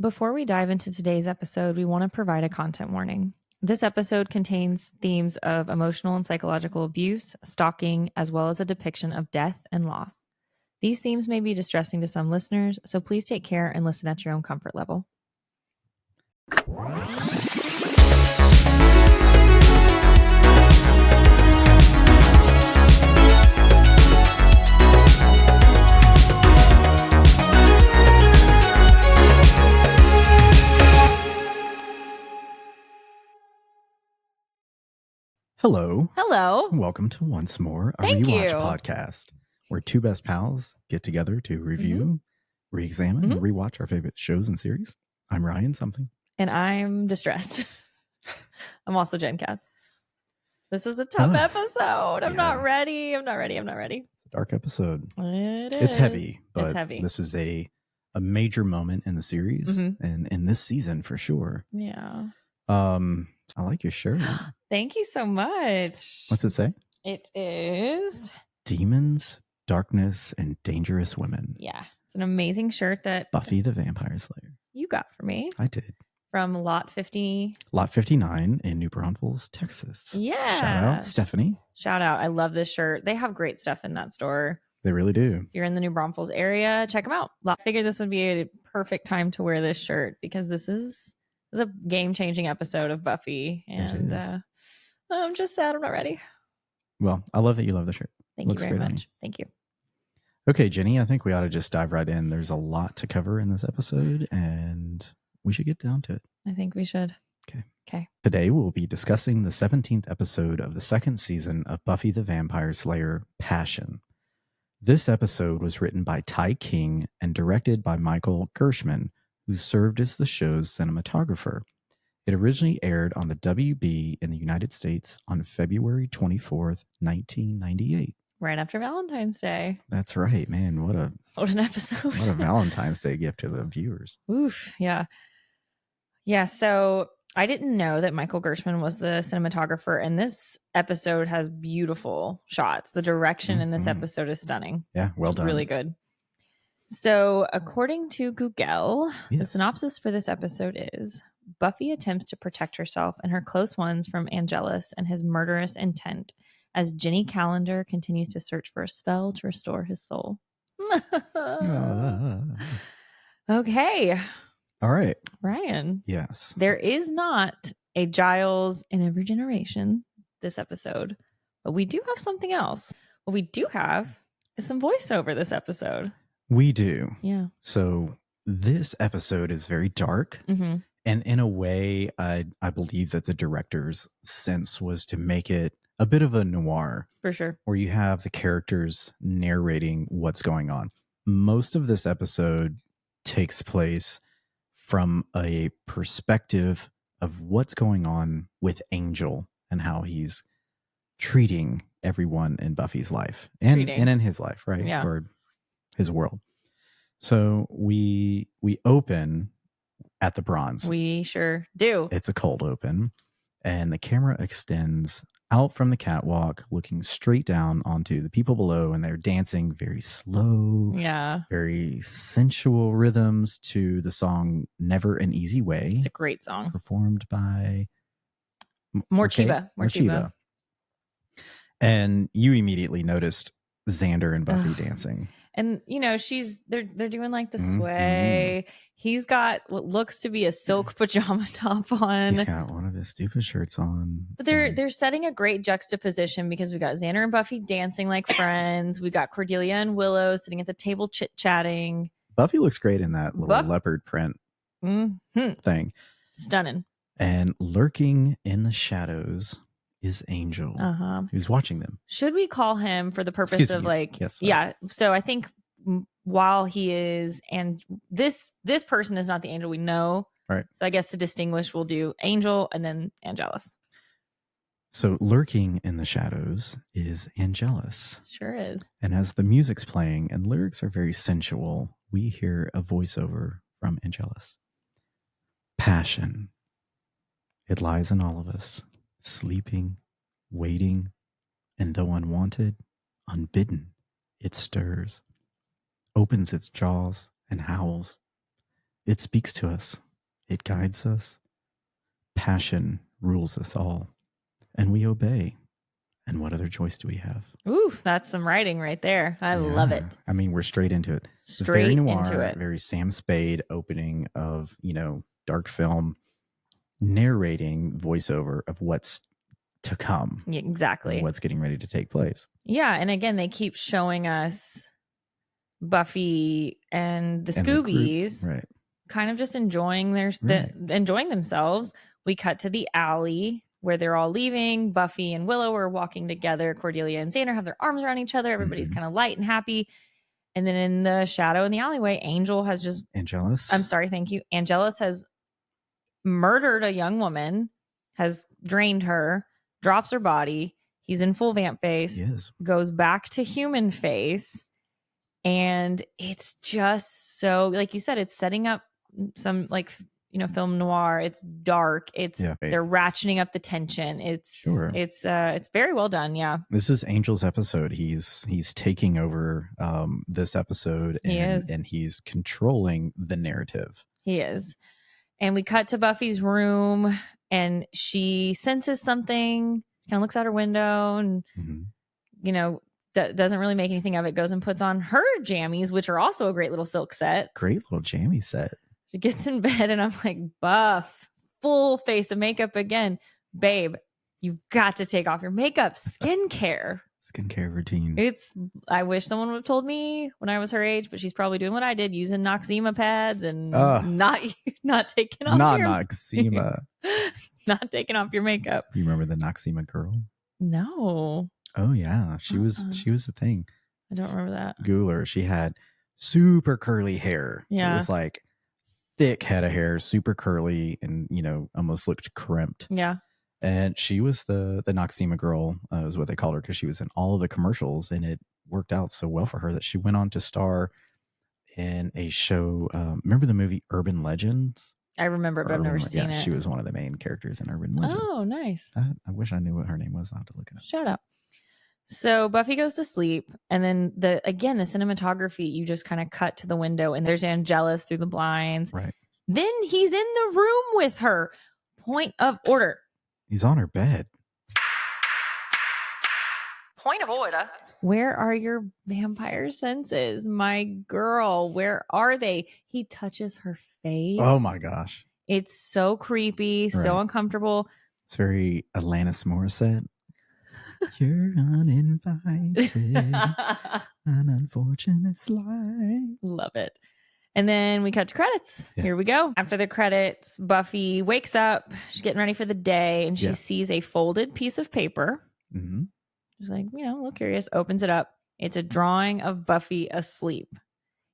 Before we dive into today's episode, we want to provide a content warning. This episode contains themes of emotional and psychological abuse, stalking, as well as a depiction of death and loss. These themes may be distressing to some listeners, so please take care and listen at your own comfort level. Hello. Hello. Welcome to Once More, a Thank rewatch you. podcast, where two best pals get together to review, re-examine, and rewatch our favorite shows and series. I'm Ryan something. And I'm distressed. I'm also Jen Katz. This is a tough episode. I'm not ready. I'm not ready. It's a dark episode. It is. It's heavy, but it's heavy. This is a major moment in the series and in this season for sure. Yeah. I like your shirt. Thank you so much. What's it say? It is Demons, Darkness, and Dangerous Women. Yeah. It's an amazing shirt that Buffy the Vampire Slayer. you got for me. I did. From Lot 50. Lot 59 in New Braunfels, Texas. Yeah. Shout out, Stephanie. Shout out. I love this shirt. They have great stuff in that store. They really do. If you're in the New Braunfels area, check them out. I figured this would be a perfect time to wear this shirt because this is a game-changing episode of Buffy. And I'm just sad I'm not ready. Well, I love that you love the shirt. Thank you very much. Thank you. Okay, Jenny, I think we ought to just dive right in. There's a lot to cover in this episode, and we should get down to it. I think we should. Okay. Today, we'll be discussing the 17th episode of the second season of Buffy the Vampire Slayer, Passion. This episode was written by Ty King and directed by Michael Gershman, who served as the show's cinematographer. It originally aired on the WB in the United States on February 24th, 1998. Right after Valentine's Day. That's right, man. What an episode. What a Valentine's Day gift to the viewers. Oof, yeah. Yeah, so I didn't know that Michael Gershman was the cinematographer, and this episode has beautiful shots. The direction in this episode is stunning. Yeah, well done. Really good. So according to Google, the synopsis for this episode is Buffy attempts to protect herself and her close ones from Angelus and his murderous intent as Jenny Calendar continues to search for a spell to restore his soul. Okay. All right. Ryan. Yes. There is not a Giles in every generation this episode, but we do have something else. What we do have is some voiceover this episode. We do. Yeah. So this episode is very dark. Mm-hmm. And in a way, I believe that the director's sense was to make it a bit of a noir. For sure. Where you have the characters narrating what's going on. Most of this episode takes place from a perspective of what's going on with Angel and how he's treating everyone in Buffy's life and in his life, right? Yeah. Or his world. So we open at the Bronze. We sure do. It's a cold open, and the camera extends out from the catwalk, looking straight down onto the people below, and they're dancing very slow, very sensual rhythms to the song "Never an Easy Way." It's a great song, performed by Morchiba. And you immediately noticed Xander and Buffy dancing. And you know, they're doing like the sway. He's got what looks to be a silk pajama top on. He's got one of his stupid shirts on. But they're setting a great juxtaposition because we got Xander and Buffy dancing like friends. We got Cordelia and Willow sitting at the table chit-chatting. Buffy looks great in that little leopard print thing. Stunning. And lurking in the shadows is Angel, who's watching them. Should we call him for the purpose of so I think while he is, and this person is not the Angel we know, right? So I guess to distinguish, we'll do Angel and then Angelus. So lurking in the shadows is Angelus. Sure is. And as the music's playing and lyrics are very sensual, we hear a voiceover from Angelus. Passion. It lies in all of us. Sleeping, waiting, and though unwanted, unbidden, it stirs, opens its jaws and howls. It speaks to us. It guides us. Passion rules us all. And we obey. And what other choice do we have? Ooh, that's some writing right there. I love it. I mean, we're straight into it. Straight very noir, into it. Very Sam Spade opening of, dark film, narrating voiceover of what's to come. Yeah, exactly. What's getting ready to take place. Yeah. And again, they keep showing us Buffy and the Scoobies right. kind of just enjoying enjoying themselves. We cut to the alley where they're all leaving. Buffy and Willow are walking together. Cordelia and Xander have their arms around each other. Everybody's kind of light and happy. And then in the shadow in the alleyway, Angelus. I'm sorry, thank you. Angelus has murdered a young woman, has drained her, drops her body. He's in full vamp face. Yes. Goes back to human face. And it's just so, like you said, it's setting up some film noir. It's dark. They're ratcheting up the tension. It's very well done. Yeah. This is Angel's episode. He's taking over this episode and he's controlling the narrative. He is. And we cut to Buffy's room and she senses something, kind of looks out her window and, doesn't really make anything of it, goes and puts on her jammies, which are also a great little silk set. Great little jammy set. She gets in bed and I'm like, Buff, full face of makeup again. Babe, you've got to take off your makeup. Skincare routine. I wish someone would have told me when I was her age, but she's probably doing what I did, using Noxzema pads and not taking off Noxzema. Not taking off your makeup. You remember the Noxzema girl? No. Oh yeah, she was a thing. I don't remember that. Google. She had super curly hair. Yeah. It was like thick head of hair, super curly, and almost looked crimped. Yeah. And she was the Noxzema girl, is what they called her, because she was in all of the commercials, and it worked out so well for her that she went on to star in a show. Remember the movie Urban Legends? I remember, but I've never seen it. She was one of the main characters in Urban Legends. Oh, nice. I wish I knew what her name was. I'll have to look it up. Shout out. So Buffy goes to sleep, and then the cinematography, you just kind of cut to the window, and there's Angelus through the blinds. Right. Then he's in the room with her. Point of order. He's on her bed. Point of order. Where are your vampire senses? My girl, where are they? He touches her face. Oh my gosh. It's so creepy, so uncomfortable. It's very Alanis Morissette. You're uninvited. An unfortunate slide. Love it. And then we cut to credits. Yeah. Here we go. After the credits, Buffy wakes up. She's getting ready for the day, and she sees a folded piece of paper. Mm-hmm. She's like, a little curious. Opens it up. It's a drawing of Buffy asleep.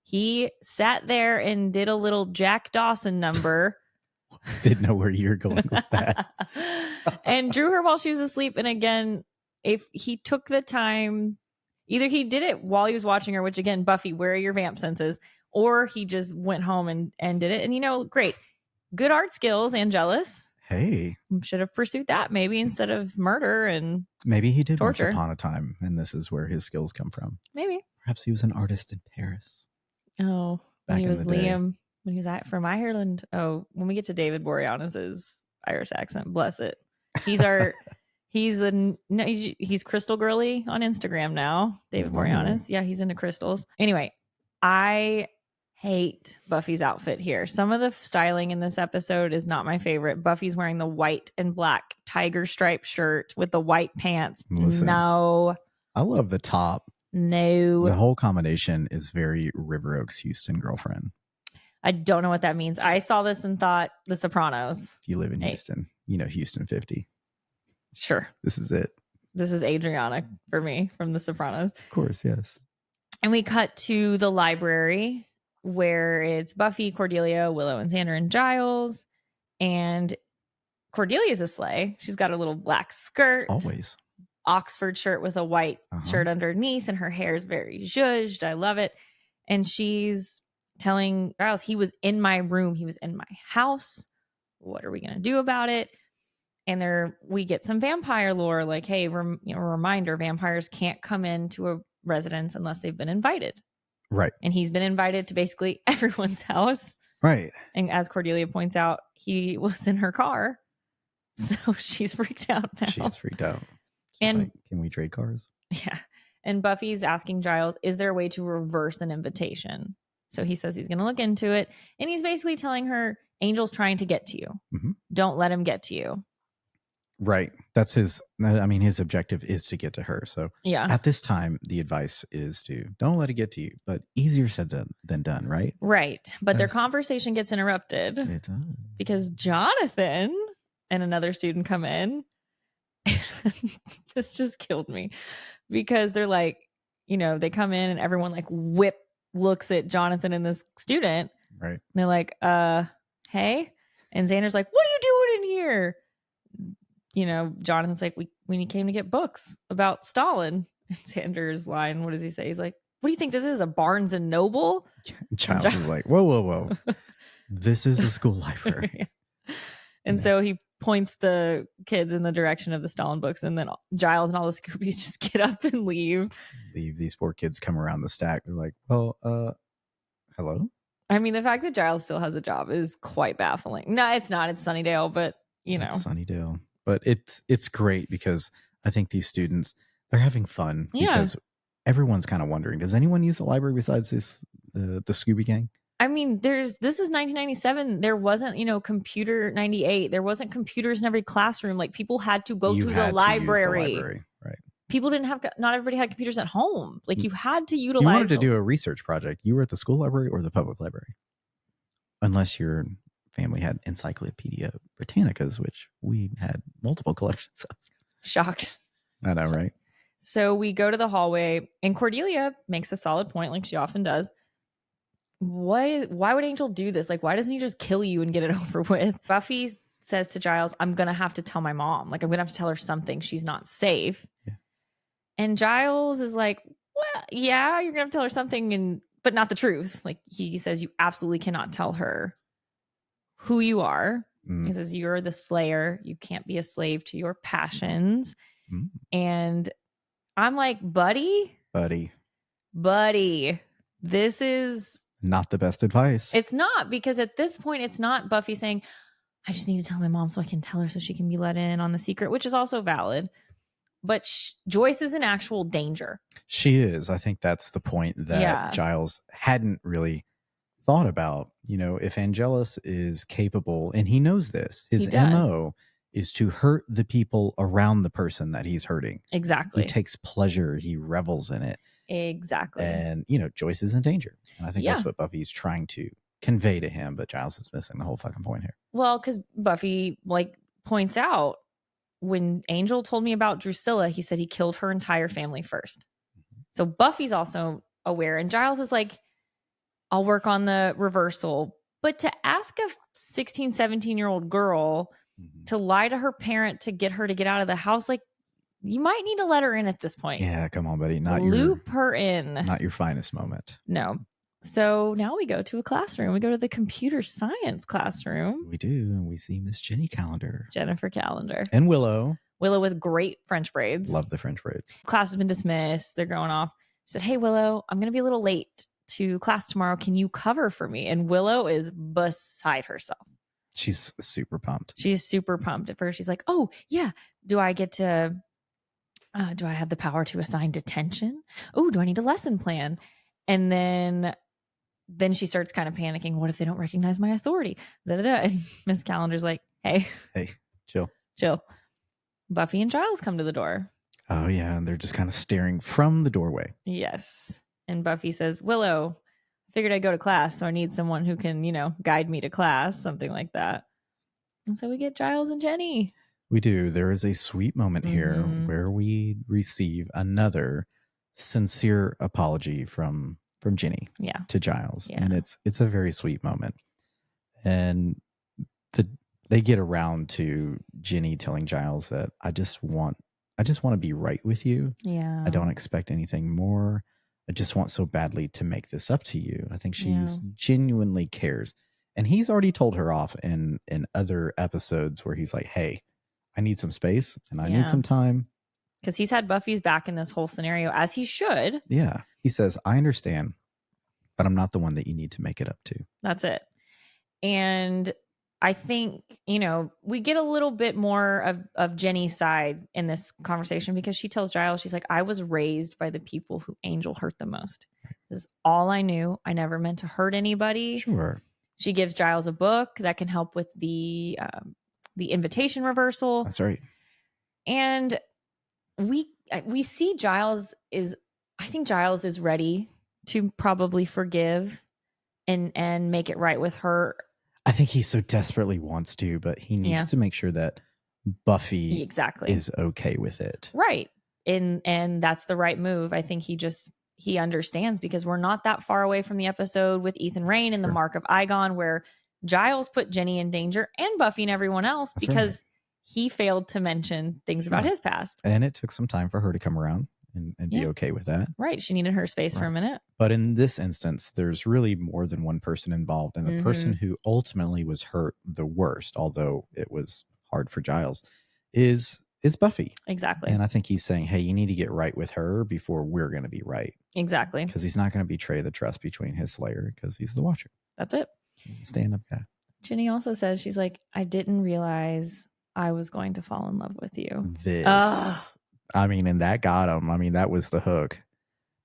He sat there and did a little Jack Dawson number. Didn't know where you were going with that. And drew her while she was asleep. And again, if he took the time, either he did it while he was watching her, which again, Buffy, where are your vamp senses? Or he just went home and did it. And, great. Good art skills, Angelus. Hey. Should have pursued that maybe instead of murder and maybe he did torture. Once upon a time, and this is where his skills come from. Maybe. Perhaps he was an artist in Paris. Oh, when he was Liam, when he was from Ireland. Oh, when we get to David Boreanaz's Irish accent, bless it. He's Crystal Girly on Instagram now. David Boreanaz. Yeah, he's into crystals. Anyway, I hate Buffy's outfit here. Some of the styling in this episode is not my favorite. Buffy's wearing the white and black tiger stripe shirt with the white pants. Listen, no. I love the top. No. The whole combination is very River Oaks Houston Girlfriend. I don't know what that means. I saw this and thought The Sopranos. If you live in Houston, Houston 50. Sure. This is it. This is Adriana for me from The Sopranos. Of course, yes. And we cut to the library where it's Buffy, Cordelia, Willow, and Xander and Giles. And Cordelia's a sleigh. She's got a little black skirt. Always. Oxford shirt with a white shirt underneath, and her hair is very zhuzhed. I love it. And she's telling Giles, he was in my room. He was in my house. What are we going to do about it? And we get some vampire lore, like, hey, a reminder, vampires can't come into a residence unless they've been invited. Right. And he's been invited to basically everyone's house. Right. And as Cordelia points out, he was in her car. So she's freaked out now. She is freaked out. She's And like, can we trade cars? yeah. And Buffy's asking Giles, is there a way to reverse an invitation? So he says he's going to look into it. And he's basically telling her, Angel's trying to get to you. Mm-hmm. Don't let him get to you. Right. That's his objective is to get to her. So Yeah. at this time, the advice is to don't let it get to you, but easier said than done, right? Right. But their conversation gets interrupted because Jonathan and another student come in. This just killed me because they're like, they come in and everyone like looks at Jonathan and this student. Right. And they're like, hey. And Xander's like, what are you doing in here? Jonathan's like, we came to get books about Stalin. And Xander's line, what does he say? He's like, what do you think this is? A Barnes and Noble? Giles is like, whoa. This is a school library. Yeah. And so he points the kids in the direction of the Stalin books, and then Giles and all the Scoobies just get up and leave. These poor kids come around the stack. They're like, well, hello? I mean, the fact that Giles still has a job is quite baffling. No, it's not. It's Sunnydale, but It's Sunnydale. But it's great because I think these students, they're having fun because everyone's kind of wondering, does anyone use the library besides the Scooby Gang? I mean, this is 1997. There wasn't, computer 98. There wasn't computers in every classroom. Like people had to go to the library. Right. People not everybody had computers at home. Like you had to utilize. You wanted to do a research project. You were at the school library or the public library. Unless your family had Encyclopedia Britannicas, which we had multiple collections of. Shocked. I know, right? So we go to the hallway and Cordelia makes a solid point like she often does. Why would Angel do this? Like, why doesn't he just kill you and get it over with? Buffy says to Giles, I'm going to have to tell my mom. Like, I'm going to have to tell her something. She's not safe. Yeah. And Giles is like, well, yeah, you're going to have to tell her something, but not the truth. Like, he says, you absolutely cannot tell her who you are. He says, you're the slayer. You can't be a slave to your passions. And I'm like, buddy, this is not the best advice. It's not, because at this point, it's not Buffy saying, I just need to tell my mom so I can tell her so she can be let in on the secret, which is also valid. But Joyce is in actual danger. She is. I think that's the point that Giles hadn't really thought about. If Angelus is capable, and he knows this, his MO is to hurt the people around the person that he's hurting. Exactly. He takes pleasure. He revels in it. Exactly. And, Joyce is in danger. And I think that's what Buffy's trying to convey to him, but Giles is missing the whole fucking point here. Well, because Buffy, points out, when Angel told me about Drusilla, he said he killed her entire family first. So Buffy's also aware. And Giles is like, I'll work on the reversal. But to ask a 16, 17-year-old girl to lie to her parent to get her to get out of the house, you might need to let her in at this point. Yeah, come on, buddy. Loop her in. Not your finest moment. No. So now we go to a classroom. We go to the computer science classroom. We do. And we see Miss Jennifer Calendar. And Willow. Willow with great French braids. Love the French braids. Class has been dismissed. They're going off. She said, hey, Willow, I'm going to be a little late to class tomorrow. Can you cover for me? And Willow is beside herself. She's super pumped. She's super pumped. At first, she's like, oh, yeah. Do I get to... do I have the power to assign detention? Oh, do I need a lesson plan? And then she starts kind of panicking. What if they don't recognize my authority? And Miss Calendar's like, hey, chill. Buffy and Giles come to the door. Oh, yeah. And they're just kind of staring from the doorway. Yes. And Buffy says, Willow, I figured I'd go to class, so I need someone who can, guide me to class, something like that. And so we get Giles and Jenny. We do. There is a sweet moment here where we receive another sincere apology from Jenny to Giles. Yeah. And it's a very sweet moment. And they get around to Jenny telling Giles that I just want to be right with you. Yeah. I don't expect anything more. I just want so badly to make this up to you. I think she's genuinely cares. And he's already told her off in other episodes where he's like, hey, I need some space and I need some time. Because he's had Buffy's back in this whole scenario, as he should. Yeah. He says, I understand, but I'm not the one that you need to make it up to. That's it. And I think, we get a little bit more of Jenny's side in this conversation because she tells Giles, she's like, I was raised by the people who Angel hurt the most. This is all I knew. I never meant to hurt anybody. Sure. She gives Giles a book that can help with the invitation reversal. That's right. And we see I think Giles is ready to probably forgive and make it right with her. I think he so desperately wants to, but he needs to make sure that Buffy is okay with it. Right. And that's the right move. I think he understands because we're not that far away from the episode with Ethan Rayne and the Mark of Igon where Giles put Jenny in danger and Buffy and everyone else because he failed to mention things about his past. And it took some time for her to come around and be okay with that. Right. She needed her space for a minute. But in this instance, there's really more than one person involved. And the person who ultimately was hurt the worst, although it was hard for Giles, is Buffy. Exactly. And I think he's saying, hey, you need to get right with her before we're going to be right. Exactly. Because he's not going to betray the trust between his Slayer because he's the Watcher. That's it. He's a stand-up guy. Jenny also says, she's like, I didn't realize I was going to fall in love with you. And that got him. I mean, that was the hook.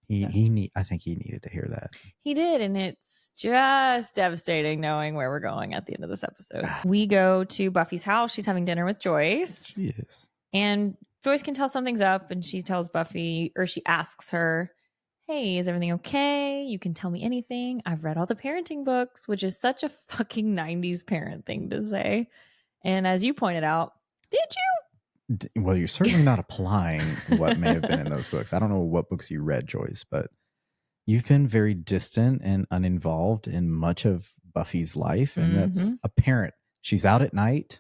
I think he needed to hear that. He did, and it's just devastating knowing where we're going at the end of this episode. We go to Buffy's house. She's having dinner with Joyce. She is. And Joyce can tell something's up, and she tells Buffy, or she asks her, hey, is everything okay? You can tell me anything. I've read all the parenting books, which is such a fucking 90s parent thing to say. And as you pointed out, did you? Well, you're certainly not applying what may have been in those books. I don't know what books you read, Joyce, but you've been very distant and uninvolved in much of Buffy's life. And that's apparent. She's out at night.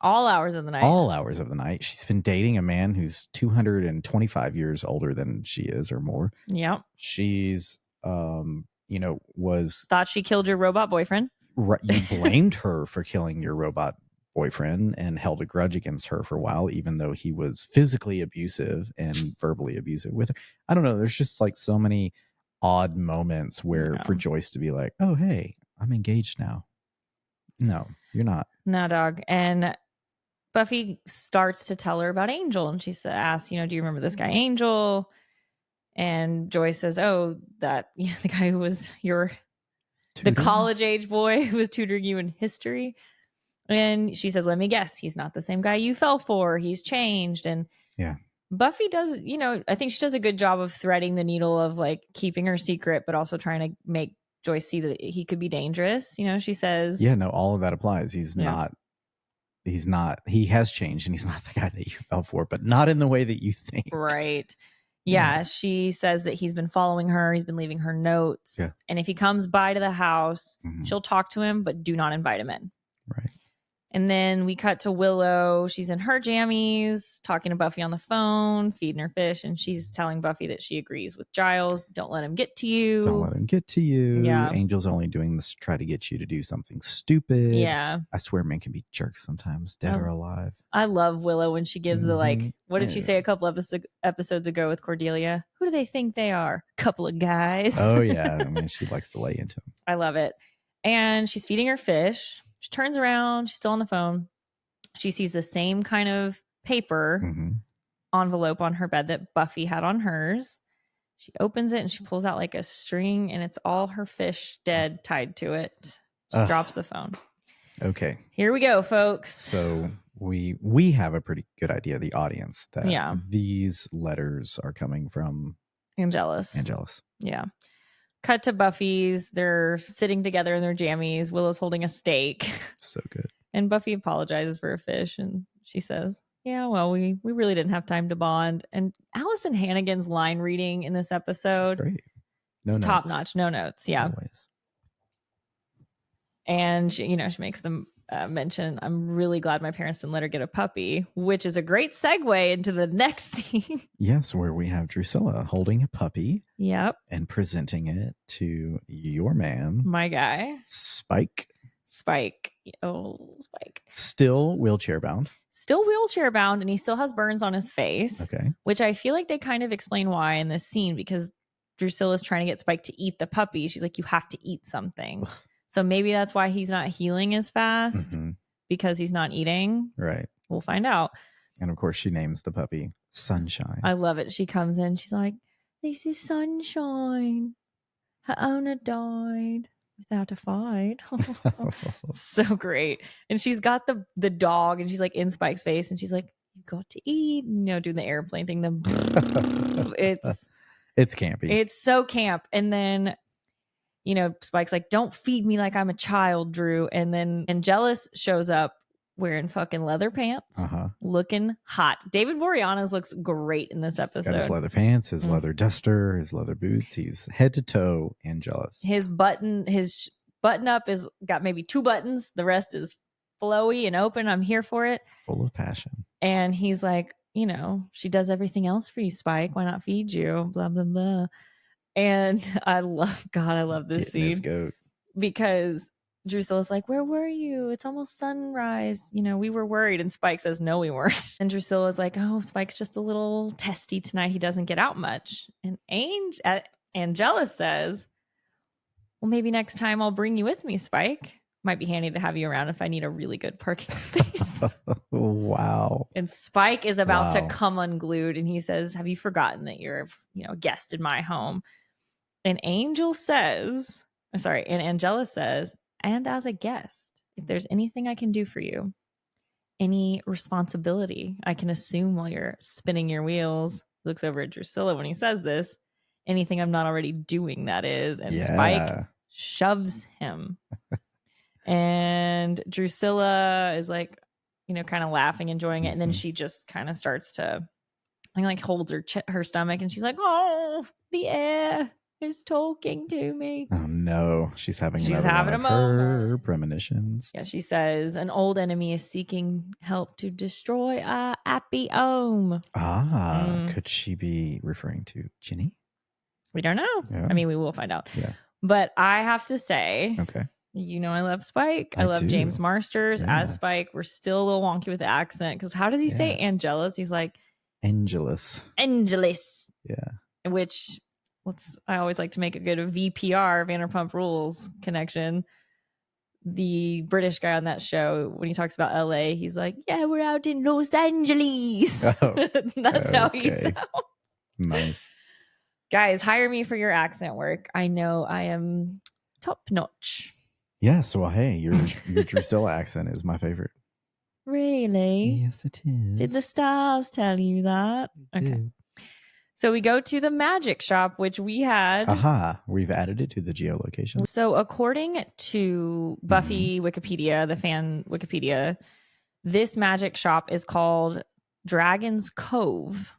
All hours of the night. All hours of the night. She's been dating a man who's 225 years older than she is or more. Yep. She's, thought she killed your robot boyfriend. Right. You blamed her for killing your robot boyfriend and held a grudge against her for a while, even though he was physically abusive and verbally abusive with her. I don't know. There's just like so many odd moments where for Joyce to be like, oh, hey, I'm engaged now. No, you're not. No, dog. And Buffy starts to tell her about Angel. And she asks, do you remember this guy, Angel? And Joyce says, oh, the guy who was the college age boy who was tutoring you in history. And she says, let me guess, he's not the same guy you fell for. He's changed. And Buffy does, I think she does a good job of threading the needle of like keeping her secret, but also trying to make Joyce see that he could be dangerous. She says, yeah, no, all of that applies. He has changed and he's not the guy that you fell for, but not in the way that you think. Right. Yeah. She says that he's been following her. He's been leaving her notes. Yeah. And if he comes by to the house, she'll talk to him, but do not invite him in. Right. And then we cut to Willow. She's in her jammies, talking to Buffy on the phone, feeding her fish. And she's telling Buffy that she agrees with Giles. Don't let him get to you. Don't let him get to you. Yeah. Angel's only doing this to try to get you to do something stupid. Yeah. I swear men can be jerks sometimes, dead or alive. I love Willow when she gives the what did she say a couple episodes ago with Cordelia? Who do they think they are? Couple of guys. Oh, yeah. I mean, she likes to lay into them. I love it. And she's feeding her fish. She turns around. She's still on the phone. She sees the same kind of paper envelope on her bed that Buffy had on hers. She opens it and she pulls out like a string and it's all her fish dead tied to it. She drops the phone. Okay. Here we go, folks. So we have a pretty good idea, the audience, that these letters are coming from Angelus. Yeah. Cut to Buffy's. They're sitting together in their jammies. Willow's holding a steak. So good. And Buffy apologizes for a fish. And she says, yeah, well, we really didn't have time to bond. And Allison Hannigan's line reading in this episode. Great. No notes. Top notch. No notes. Yeah. Always. And she makes them mention, I'm really glad my parents didn't let her get a puppy, which is a great segue into the next scene. Yes, where we have Drusilla holding a puppy. Yep. And presenting it to your man. My guy. Spike. Oh, Spike. Still wheelchair bound. And he still has burns on his face. Okay. Which I feel like they kind of explain why in this scene, because Drusilla's trying to get Spike to eat the puppy. She's like, you have to eat something. So maybe that's why he's not healing as fast, Mhm. because he's not eating. Right. We'll find out. And of course, she names the puppy Sunshine. I love it. She comes in. She's like, this is Sunshine. Her owner died without a fight. So great. And she's got the dog, and she's like in Spike's face, and she's like, you got to eat. Doing the airplane thing. It's campy. It's so camp. And then, Spike's like, don't feed me like I'm a child, Drew. And then Angelus shows up wearing fucking leather pants, looking hot. David Boreanaz looks great in this episode. He's got his leather pants, his leather duster, his leather boots. He's head to toe Angelus. His button up is got maybe 2 buttons. The rest is flowy and open. I'm here for it. Full of passion. And he's like, she does everything else for you, Spike. Why not feed you? Blah, blah, blah. And I love this scene. His goat. Because Drusilla's like, where were you? It's almost sunrise. We were worried. And Spike says, no, we weren't. And Drusilla's like, oh, Spike's just a little testy tonight. He doesn't get out much. And Angelus says, well, maybe next time I'll bring you with me, Spike. Might be handy to have you around if I need a really good parking space. Wow. And Spike is about to come unglued. And he says, have you forgotten that you're, a guest in my home? And Angelus says, and as a guest, if there's anything I can do for you, any responsibility I can assume while you're spinning your wheels, looks over at Drusilla when he says this, anything I'm not already doing, that is. And Spike shoves him. And Drusilla is like, kind of laughing, enjoying it. And then she just kind of starts to, holds her stomach, and she's like, oh, the air is talking to me. Oh no, she's having a moment. Her premonitions. Yeah, she says an old enemy is seeking help to destroy our happy home. Could she be referring to Ginny? We don't know. Yeah. I mean, we will find out. Yeah. But I have to say, okay, I love Spike. I love James Marsters as Spike. We're still a little wonky with the accent, because how does he say Angelus? He's like Angelus. Yeah. Which I always like to make a good VPR, Vanderpump Rules connection. The British guy on that show, when he talks about LA, he's like, yeah, we're out in Los Angeles. That's how he sounds. Nice. Guys, hire me for your accent work. I know I am top notch. Yes. Well, hey, your Drusilla accent is my favorite. Really? Yes, it is. Did the stars tell you that? Okay. So we go to the magic shop, which we had. We've added it to the geolocation. So according to Buffy Wikipedia, the fan Wikipedia, this magic shop is called Dragon's Cove.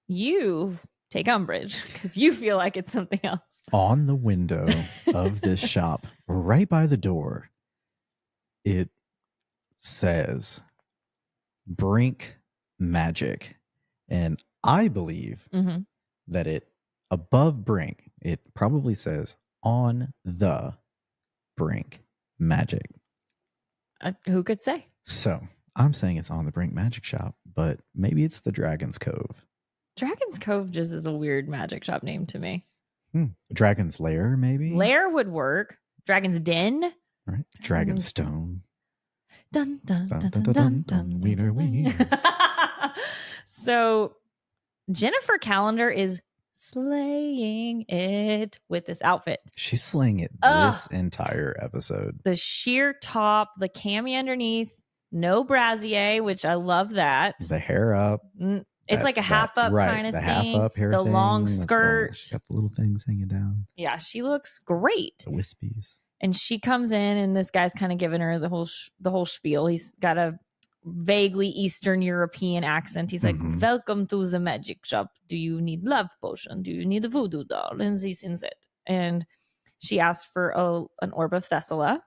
You take umbrage because you feel like it's something else. On the window of this shop, right by the door, it says Brink Magic. And I believe that it above Brink, it probably says on the Brink Magic. Who could say? So I'm saying it's on the Brink Magic Shop, but maybe it's the Dragon's Cove. Dragon's Cove just is a weird magic shop name to me. Dragon's Lair, maybe? Lair would work. Dragon's Den. Right. Dragon's Stone. Dun, dun, dun, dun, dun, dun, dun, Wiener wiener. So Jennifer Calendar is slaying it with this outfit. She's slaying it this entire episode. The sheer top, the cami underneath, no brassiere, which I love that. The hair up. It's like a half up kind of the thing. Half up hair the thing. Long skirt. She's got the little things hanging down. Yeah, she looks great. The wispies. And she comes in, and this guy's kind of giving her the whole spiel. He's got a vaguely Eastern European accent. He's like, welcome to the magic shop. Do you need love potion? Do you need a voodoo doll? And this is it. And she asks for an orb of Thessala.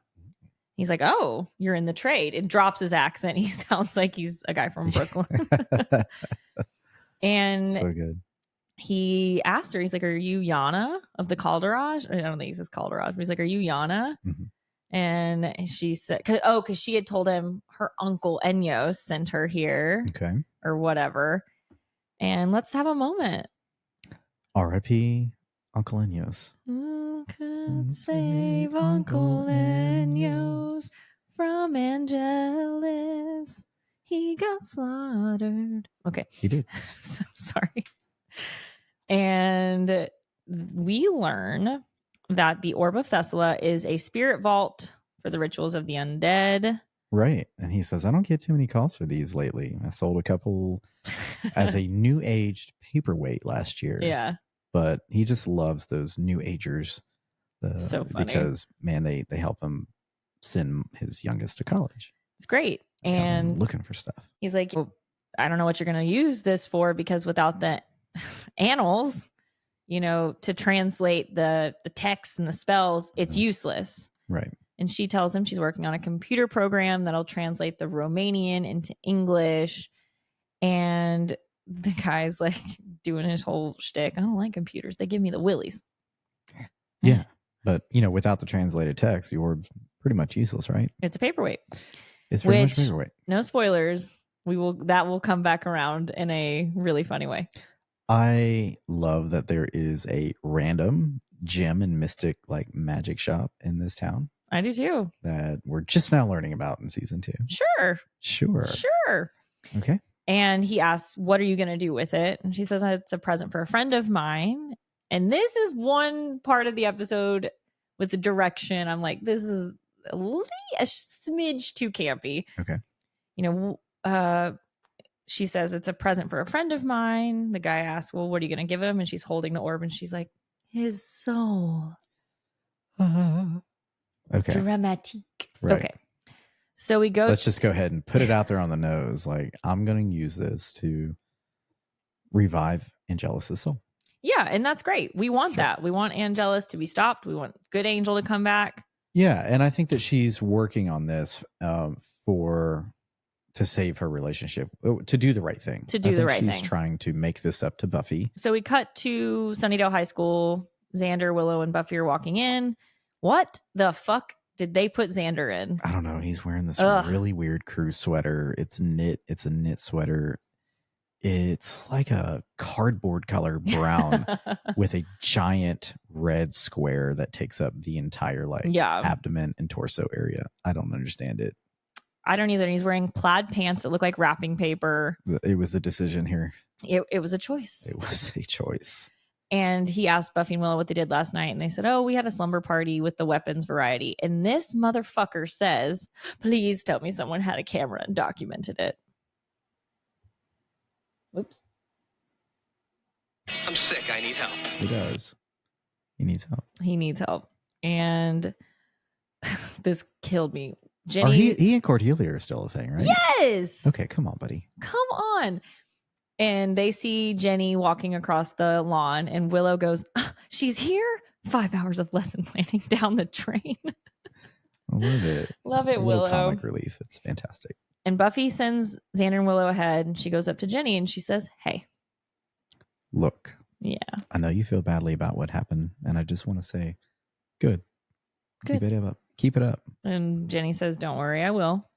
He's like, oh, you're in the trade. It drops his accent. He sounds like he's a guy from Brooklyn. And so good. He asked her, he's like, are you Yana of the Calderage? I don't think he says Calderage, but he's like, are you Yana? And she said, because she had told him her uncle Enyo sent her here. Okay. Or whatever. And let's have a moment. R.I.P. Uncle Enyos. Who could save Uncle Enyos from Angelus? He got slaughtered. Okay. He did. So sorry. And we learn that the Orb of Thessaly is a spirit vault for the rituals of the undead. Right. And he says, I don't get too many calls for these lately. I sold a couple as a new aged paperweight last year. Yeah. But he just loves those new agers. So funny. Because, man, they help him send his youngest to college. It's great. And looking for stuff. He's like, well, I don't know what you're going to use this for, because without the annals, to translate the text and the spells, it's useless. Right. And she tells him she's working on a computer program that'll translate the Romanian into English. And the guy's like doing his whole shtick. I don't like computers. They give me the willies. Yeah. But, without the translated text, the orb's pretty much useless, right? It's a paperweight. It's pretty much a paperweight. No spoilers. That will come back around in a really funny way. I love that there is a random gem and mystic magic shop in this town. I do too. That we're just now learning about in season 2. Sure. Okay. And he asks, what are you going to do with it? And she says, it's a present for a friend of mine. And this is one part of the episode with the direction. I'm like, this is a smidge too campy. Okay. She says it's a present for a friend of mine. The guy asks, well, what are you going to give him? And she's holding the orb and she's like, his soul. Okay. Dramatique. Right. Okay. So we go. Let's just go ahead and put it out there on the nose. I'm going to use this to revive Angelus' soul. Yeah. And that's great. We want that. We want Angelus to be stopped. We want good angel to come back. Yeah. And I think that she's working on this to save her relationship, to do the right thing. She's trying to make this up to Buffy. So we cut to Sunnydale High School. Xander, Willow, and Buffy are walking in. What the fuck did they put Xander in? I don't know. He's wearing this really weird crew sweater. It's knit. It's a knit sweater. It's like a cardboard color brown with a giant red square that takes up the entire abdomen and torso area. I don't understand it. I don't either. He's wearing plaid pants that look like wrapping paper. It was a decision here. It was a choice. It was a choice. And he asked Buffy and Willow what they did last night. And they said, oh, we had a slumber party with the weapons variety. And this motherfucker says, please tell me someone had a camera and documented it. Whoops. I'm sick. I need help. He does. He needs help. And this killed me. Jenny. He and Cordelia are still a thing, right? Yes. Okay, come on, buddy. Come on. And they see Jenny walking across the lawn, and Willow goes, she's here? 5 hours of lesson planning down the drain. I love it. Love it, Willow. Comic relief. It's fantastic. And Buffy sends Xander and Willow ahead, and she goes up to Jenny and she says, hey. Look. Yeah. I know you feel badly about what happened, and I just want to say, good. Keep it up. Keep it up. And Jenny says, don't worry, I will.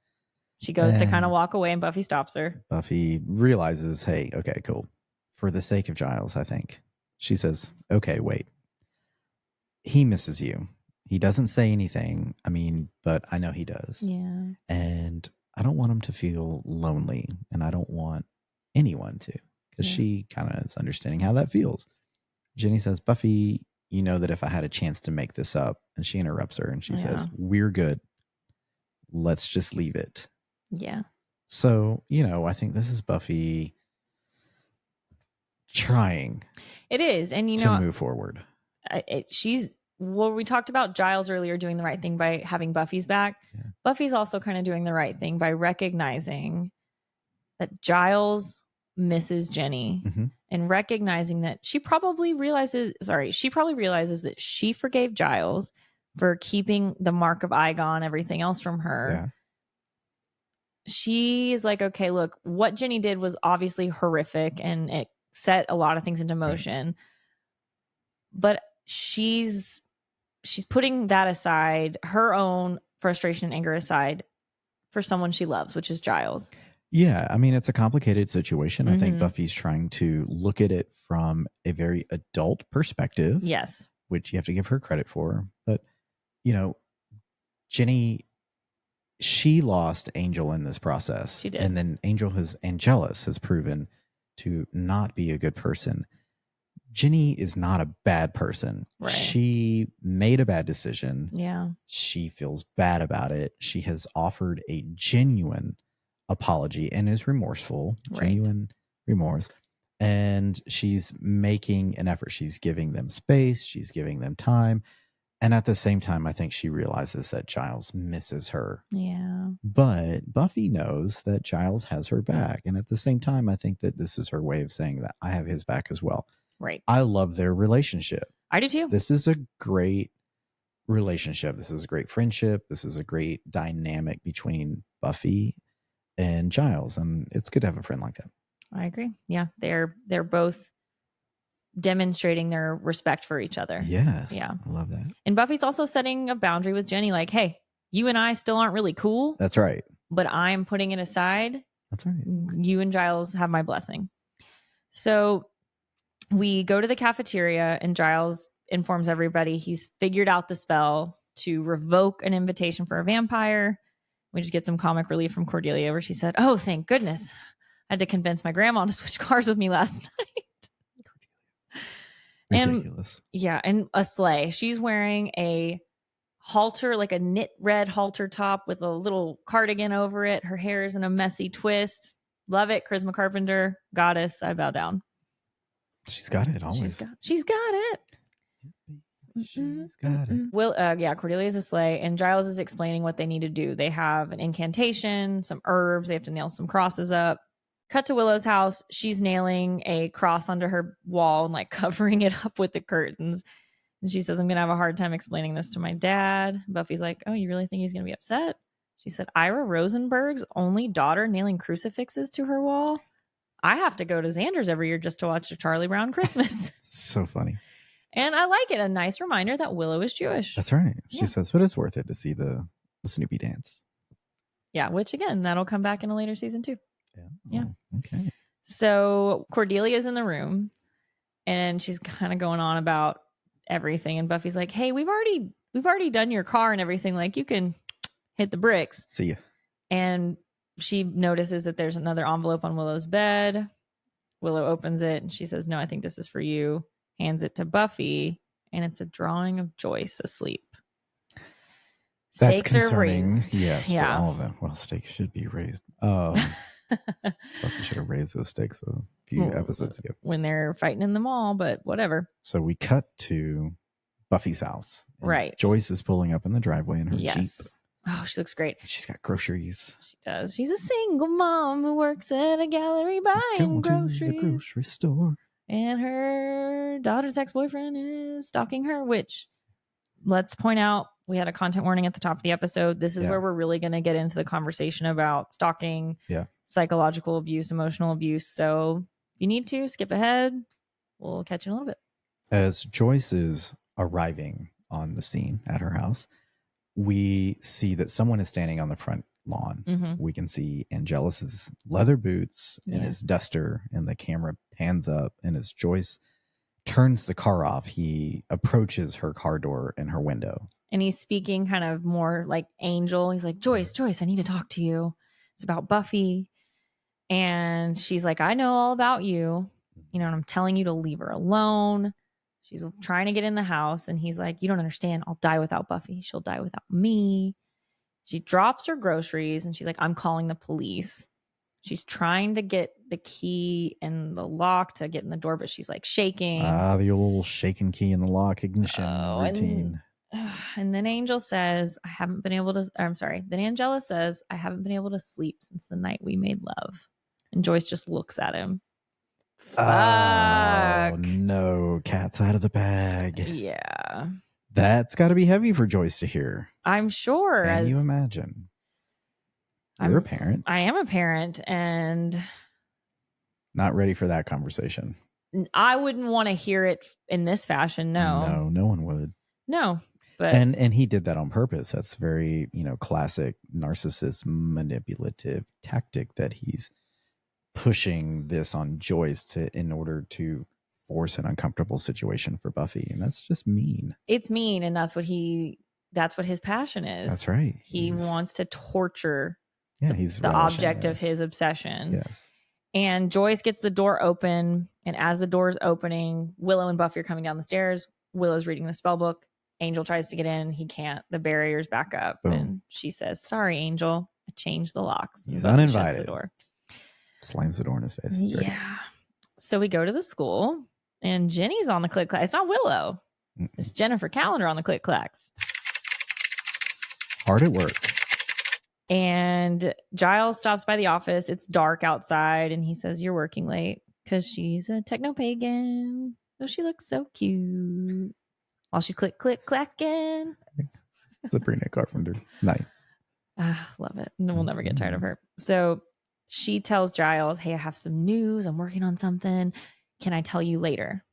She goes to kind of walk away, and Buffy stops her. Buffy realizes, hey, okay, cool. For the sake of Giles, I think. She says, okay, wait. He misses you. He doesn't say anything. But I know he does. Yeah. And I don't want him to feel lonely. And I don't want anyone to. Because she kind of is understanding how that feels. Jenny says, Buffy, you know that if I had a chance to make this up. And she interrupts her and she says, we're good. Let's just leave it. Yeah. So, I think this is Buffy trying. It is. And, to move forward. We talked about Giles earlier doing the right thing by having Buffy's back. Yeah. Buffy's also kind of doing the right thing by recognizing that Giles misses Jenny and recognizing that she probably realizes that she forgave Giles for keeping the mark of Igon, everything else from her. Yeah. She is like, okay, look, what Jenny did was obviously horrific and it set a lot of things into motion. Right. But she's putting that aside, her own frustration and anger aside, for someone she loves, which is Giles. Yeah, I mean, it's a complicated situation. I think Mhm. Buffy's trying to look at it from a very adult perspective, Yes. which you have to give her credit for. But, you know, Jenny, she lost Angel in this process. She did. And then Angelus has proven to not be a good person. Jenny is not a bad person. Right. She made a bad decision. Yeah. She feels bad about it. She has offered a genuine apology and is remorseful, Right. genuine remorse. And she's making an effort. She's giving them space. She's giving them time. And at the same time, I think she realizes that Giles misses her. Yeah. But Buffy knows that Giles has her back. And at the same time, I think that this is her way of saying that I have his back as well. Right. I love their relationship. I do too. This is a great relationship. This is a great friendship. This is a great dynamic between Buffy and Giles. And it's good to have a friend like that. I agree. Yeah. They're both demonstrating their respect for each other. Yes. Yeah. I love that. And Buffy's also setting a boundary with Jenny, like, hey, you and I still aren't really cool. That's right. But I'm putting it aside. That's right. You and Giles have my blessing. So we go to the cafeteria and Giles informs everybody he's figured out the spell to revoke an invitation for a vampire. We just get some comic relief from Cordelia where she said, oh, thank goodness. I had to convince my grandma to switch cars with me last night. Ridiculous. And a sleigh. She's wearing a halter, like a knit red halter top with a little cardigan over it. Her hair is in a messy twist. Love it. Charisma Carpenter, goddess. I bow down. She's got it always. She's got it. She's got it. Cordelia's a sleigh, and Giles is explaining what they need to do. They have an incantation, some herbs. They have to nail some crosses up. Cut to Willow's house. She's nailing a cross onto her wall and like covering it up with the curtains. And she says, I'm going to have a hard time explaining this to my dad. Buffy's like, oh, you really think he's going to be upset? She said, Ira Rosenberg's only daughter nailing crucifixes to her wall. I have to go to Xander's every year just to watch a Charlie Brown Christmas. So funny. And I like it. A nice reminder that Willow is Jewish. That's right. She says, but it's worth it to see the Snoopy dance. Yeah, which again, that'll come back in a later season too. Yeah. Okay. So Cordelia's in the room and she's kind of going on about everything. And Buffy's like, hey, we've already done your car and everything. Like, you can hit the bricks. See ya. And she notices that there's another envelope on Willow's bed. Willow opens it and she says, no, I think this is for you. Hands it to Buffy, and it's a drawing of Joyce asleep. That's Stakes concerning. are raised. Yes, yeah. for all of them. Well, stakes should be raised. Buffy should have raised those stakes a few episodes ago when they're fighting in the mall, but whatever. So we cut to Buffy's house. Right. Joyce is pulling up in the driveway in her Jeep. Oh, she looks great. She's got groceries. She does. She's a single mom who works at a gallery buying groceries. To the grocery store. And her daughter's ex-boyfriend is stalking her, which, let's point out, we had a content warning at the top of the episode. This is where we're really going to get into the conversation about stalking, psychological abuse, emotional abuse. So if you need to, skip ahead. We'll catch you in a little bit. As Joyce is arriving on the scene at her house, we see that someone is standing on the front lawn. Mm-hmm. We can see Angelus's leather boots and his duster, and the camera pans up, and as Joyce turns the car off, he approaches her car door and her window. And he's speaking kind of more like Angel. He's like, Joyce, I need to talk to you. It's about Buffy. And she's like, I know all about you. You know, and I'm telling you to leave her alone. She's trying to get in the house. And he's like, you don't understand. I'll die without Buffy. She'll die without me. She drops her groceries and she's like, I'm calling the police. She's trying to get the key and the lock to get in the door, but she's like shaking. The old shaking key in the lock ignition routine. And then Angel says, then Angela says, I haven't been able to sleep since the night we made love. And Joyce just looks at him. Fuck. Oh, no. Cat's out of the bag. Yeah. That's got to be heavy for Joyce to hear. I'm sure. Can you imagine? You're a parent. I am a parent, and not ready for that conversation. I wouldn't want to hear it in this fashion. No. No one would. No. But and he did that on purpose. That's very, classic narcissist manipulative tactic that he's pushing this on Joyce in order to force an uncomfortable situation for Buffy. And that's just mean. It's mean. And that's what his passion is. That's right. He wants to torture he's the object of his obsession. Yes. And Joyce gets the door open. And as the door's opening, Willow and Buffy are coming down the stairs. Willow's reading the spell book. Angel tries to get in. He can't. The barrier's back up. Boom. And she says, "Sorry, Angel. I changed the locks." He's uninvited. Shuts the door. Slams the door in his face. It's great. Yeah. So we go to the school, and Jenny's on the click-clack. It's not Willow. It's Jennifer Calendar on the click-clacks. Hard at work. And Giles stops by the office. It's dark outside, and he says, "You're working late," because she's a techno-pagan. So she looks so cute while she's click-clacking. Sabrina Carpenter. Nice. Love it. We'll never get tired of her. So she tells Giles, "Hey, I have some news. I'm working on something. Can I tell you later?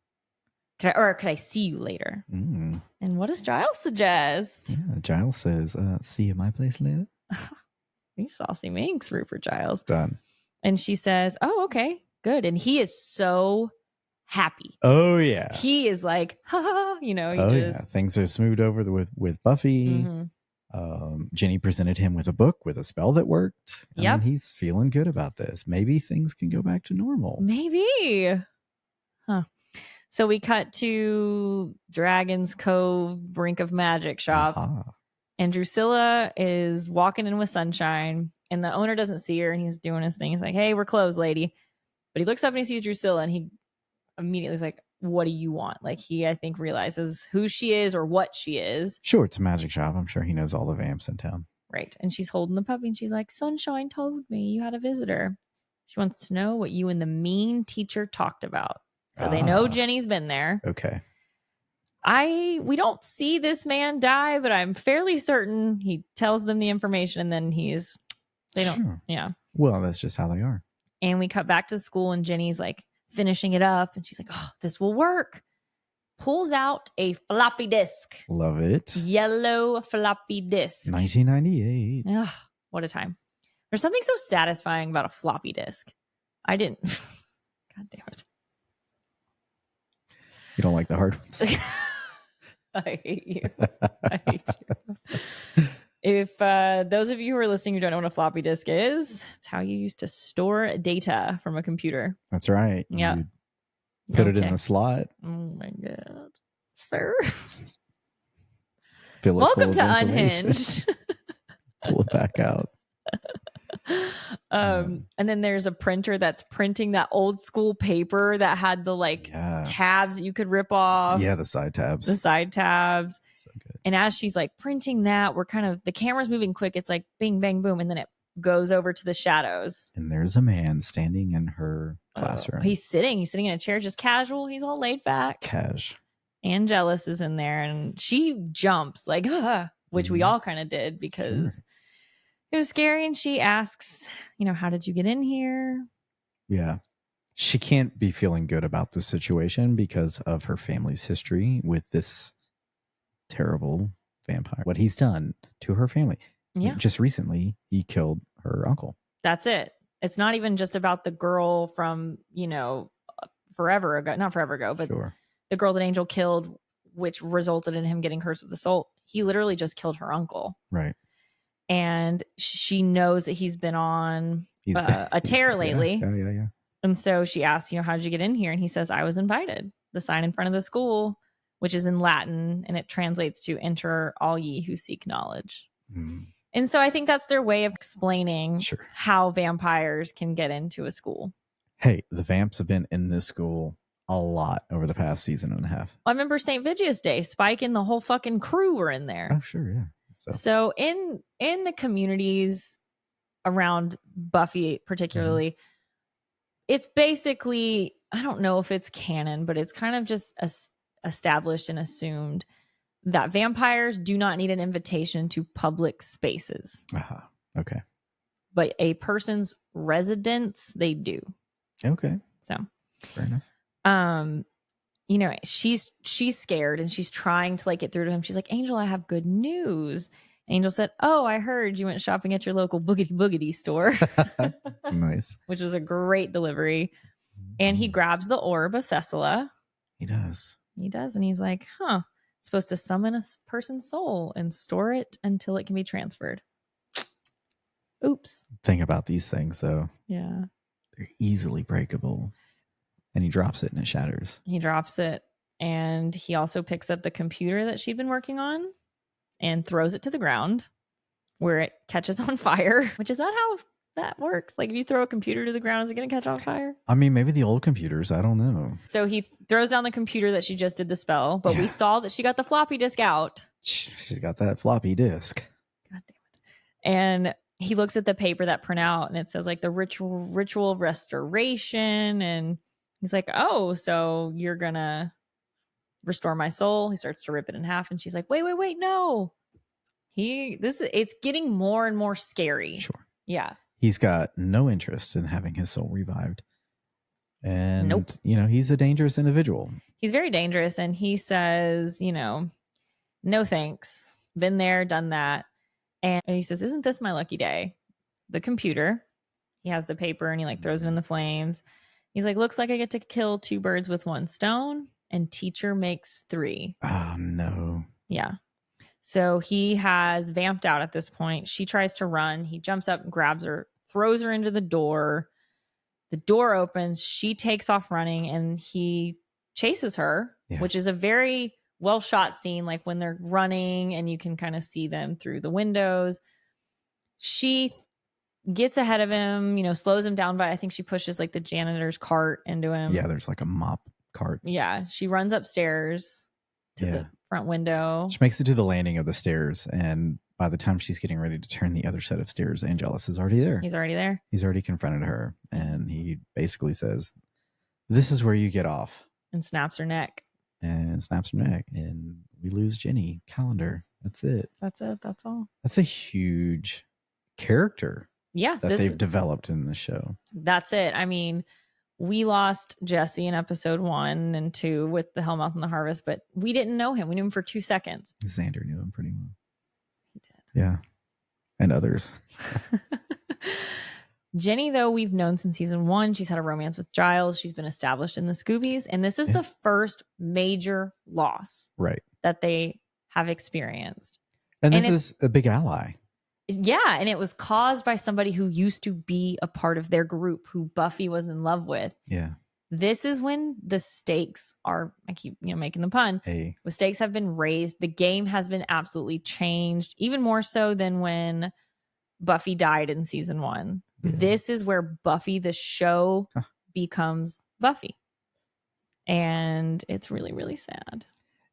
Could I see you later?" And what does Giles suggest? Yeah, Giles says, "See you at my place later." You saucy Minx, root for Giles. Done. And she says, "Oh, okay, good." And he is so happy. Oh yeah. He is like, ha, Things are smoothed over with Buffy. Mm-hmm. Jenny presented him with a book with a spell that worked. Yep. He's feeling good about this. Maybe things can go back to normal. Maybe. Huh. So we cut to Dragon's Cove Brink of Magic shop. Uh-huh. And Drusilla is walking in with Sunshine, and the owner doesn't see her, and he's doing his thing. He's like, "Hey, we're closed, lady." But he looks up and he sees Drusilla, and he immediately is like, "What do you want?" Like, he, I think, realizes who she is or what she is. Sure, it's a magic shop. I'm sure he knows all the vamps in town. Right. And she's holding the puppy, and she's like, "Sunshine told me you had a visitor. She wants to know what you and the mean teacher talked about." So they know Jenny's been there. Okay. We don't see this man die, but I'm fairly certain he tells them the information, and then yeah. Well, that's just how they are. And we cut back to school, and Jenny's like finishing it up, and she's like, "Oh, this will work." Pulls out a floppy disk. Love it. Yellow floppy disk. 1998. Ugh, what a time. There's something so satisfying about a floppy disk. I didn't. God damn it. You don't like the hard ones? I hate you. I hate you. If those of you who are listening who don't know what a floppy disk is, it's how you used to store data from a computer. That's right. Yeah. Put it in the slot. Oh my God. Sir. Welcome to Unhinged. Pull it back out. And then there's a printer that's printing that old school paper that had the tabs that you could rip off. Yeah, the side tabs. So good. And as she's like printing that, the camera's moving quick. It's like bing, bang, boom. And then it goes over to the shadows. And there's a man standing in her classroom. He's sitting in a chair, just casual. He's all laid back. Cash. Angelus is in there, and she jumps like, which we all kind of did because it was scary. And she asks, "How did you get in here?" Yeah. She can't be feeling good about this situation because of her family's history with this terrible vampire. What he's done to her family. Yeah. Just recently, he killed her uncle. That's it. It's not even just about the girl from, forever ago. Not forever ago, but the girl that Angel killed, which resulted in him getting cursed with the soul. He literally just killed her uncle. Right. And she knows that he's been on a tear lately. Yeah. And so she asks, "How did you get in here?" And he says, "I was invited." The sign in front of the school, which is in Latin, and it translates to "Enter all ye who seek knowledge." And so I think that's their way of explaining how vampires can get into a school. Hey, the vamps have been in this school a lot over the past season and a half. I remember St. Vigius Day, Spike and the whole fucking crew were in there. Oh, sure, yeah. So in the communities around Buffy particularly, it's basically, I don't know if it's canon, but it's kind of just established and assumed that vampires do not need an invitation to public spaces. Okay. But a person's residence, they do. Okay. So fair enough. you know, she's scared and she's trying to like get through to him. She's like, Angel, I have good news. Angel said, oh, I heard you went shopping at your local boogity boogity store, Nice. which was a great delivery. And he grabs the orb of Thessala. He does. He does. And he's like, huh, it's supposed to summon a person's soul and store it until it can be transferred. Oops. Thing about these things, though, Yeah. they're easily breakable. And he drops it and it shatters. He drops it. And he also picks up the computer that she'd been working on and throws it to the ground where it catches on fire, which is not how that works. Like if you throw a computer to the ground, is it going to catch on fire? I mean, maybe the old computers. I don't know. So he throws down the computer that she just did the spell, but we saw that she got the floppy disk out. She's got that floppy disk. God damn it. And he looks at the paper that print out and it says like the ritual of restoration. And he's like, oh, so you're going to restore my soul. He starts to rip it in half. And she's like, wait, no. It's getting more and more scary. Sure. Yeah. He's got no interest in having his soul revived. And, nope. You know, he's a dangerous individual. He's very dangerous. And he says, you know, no thanks. Been there, done that. And he says, isn't this my lucky day? The computer. He has the paper and he like throws it in the flames. He's like, looks like I get to kill 2 birds with 1 stone. And teacher makes 3. Oh, no. Yeah. So he has vamped out at this point. She tries to run. He jumps up and grabs her, throws her into the door. The door opens. She takes off running and he chases her, which is a very well shot scene. Like when they're running and you can kind of see them through the windows. She gets ahead of him, you know, slows him down. But I think she pushes like the janitor's cart into him. Yeah, there's like a mop cart. Yeah. She runs upstairs to the front window. She makes it to the landing of the stairs, and by the time she's getting ready to turn the other set of stairs, Angelus is already there. He's already there. He's already confronted her, and he basically says, this is where you get off. And snaps her neck. And we lose Jenny Calendar. That's it. That's all. That's a huge character. Yeah. That they've developed in the show. That's it. I mean, we lost Jesse in episode 1 and 2 with the Hellmouth and the Harvest, but we didn't know him. We knew him for 2 seconds. Xander knew him pretty well. He did. Yeah. And others. Jenny, though, we've known since season 1. She's had a romance with Giles. She's been established in the Scoobies. And this is the first major loss that they have experienced. And this is a big ally. Yeah, and it was caused by somebody who used to be a part of their group, who Buffy was in love with. Yeah. This is when the stakes are, I keep making the pun. Hey. The stakes have been raised. The game has been absolutely changed, even more so than when Buffy died in season 1. Yeah. This is where Buffy, the show, becomes Buffy. And it's really, really sad.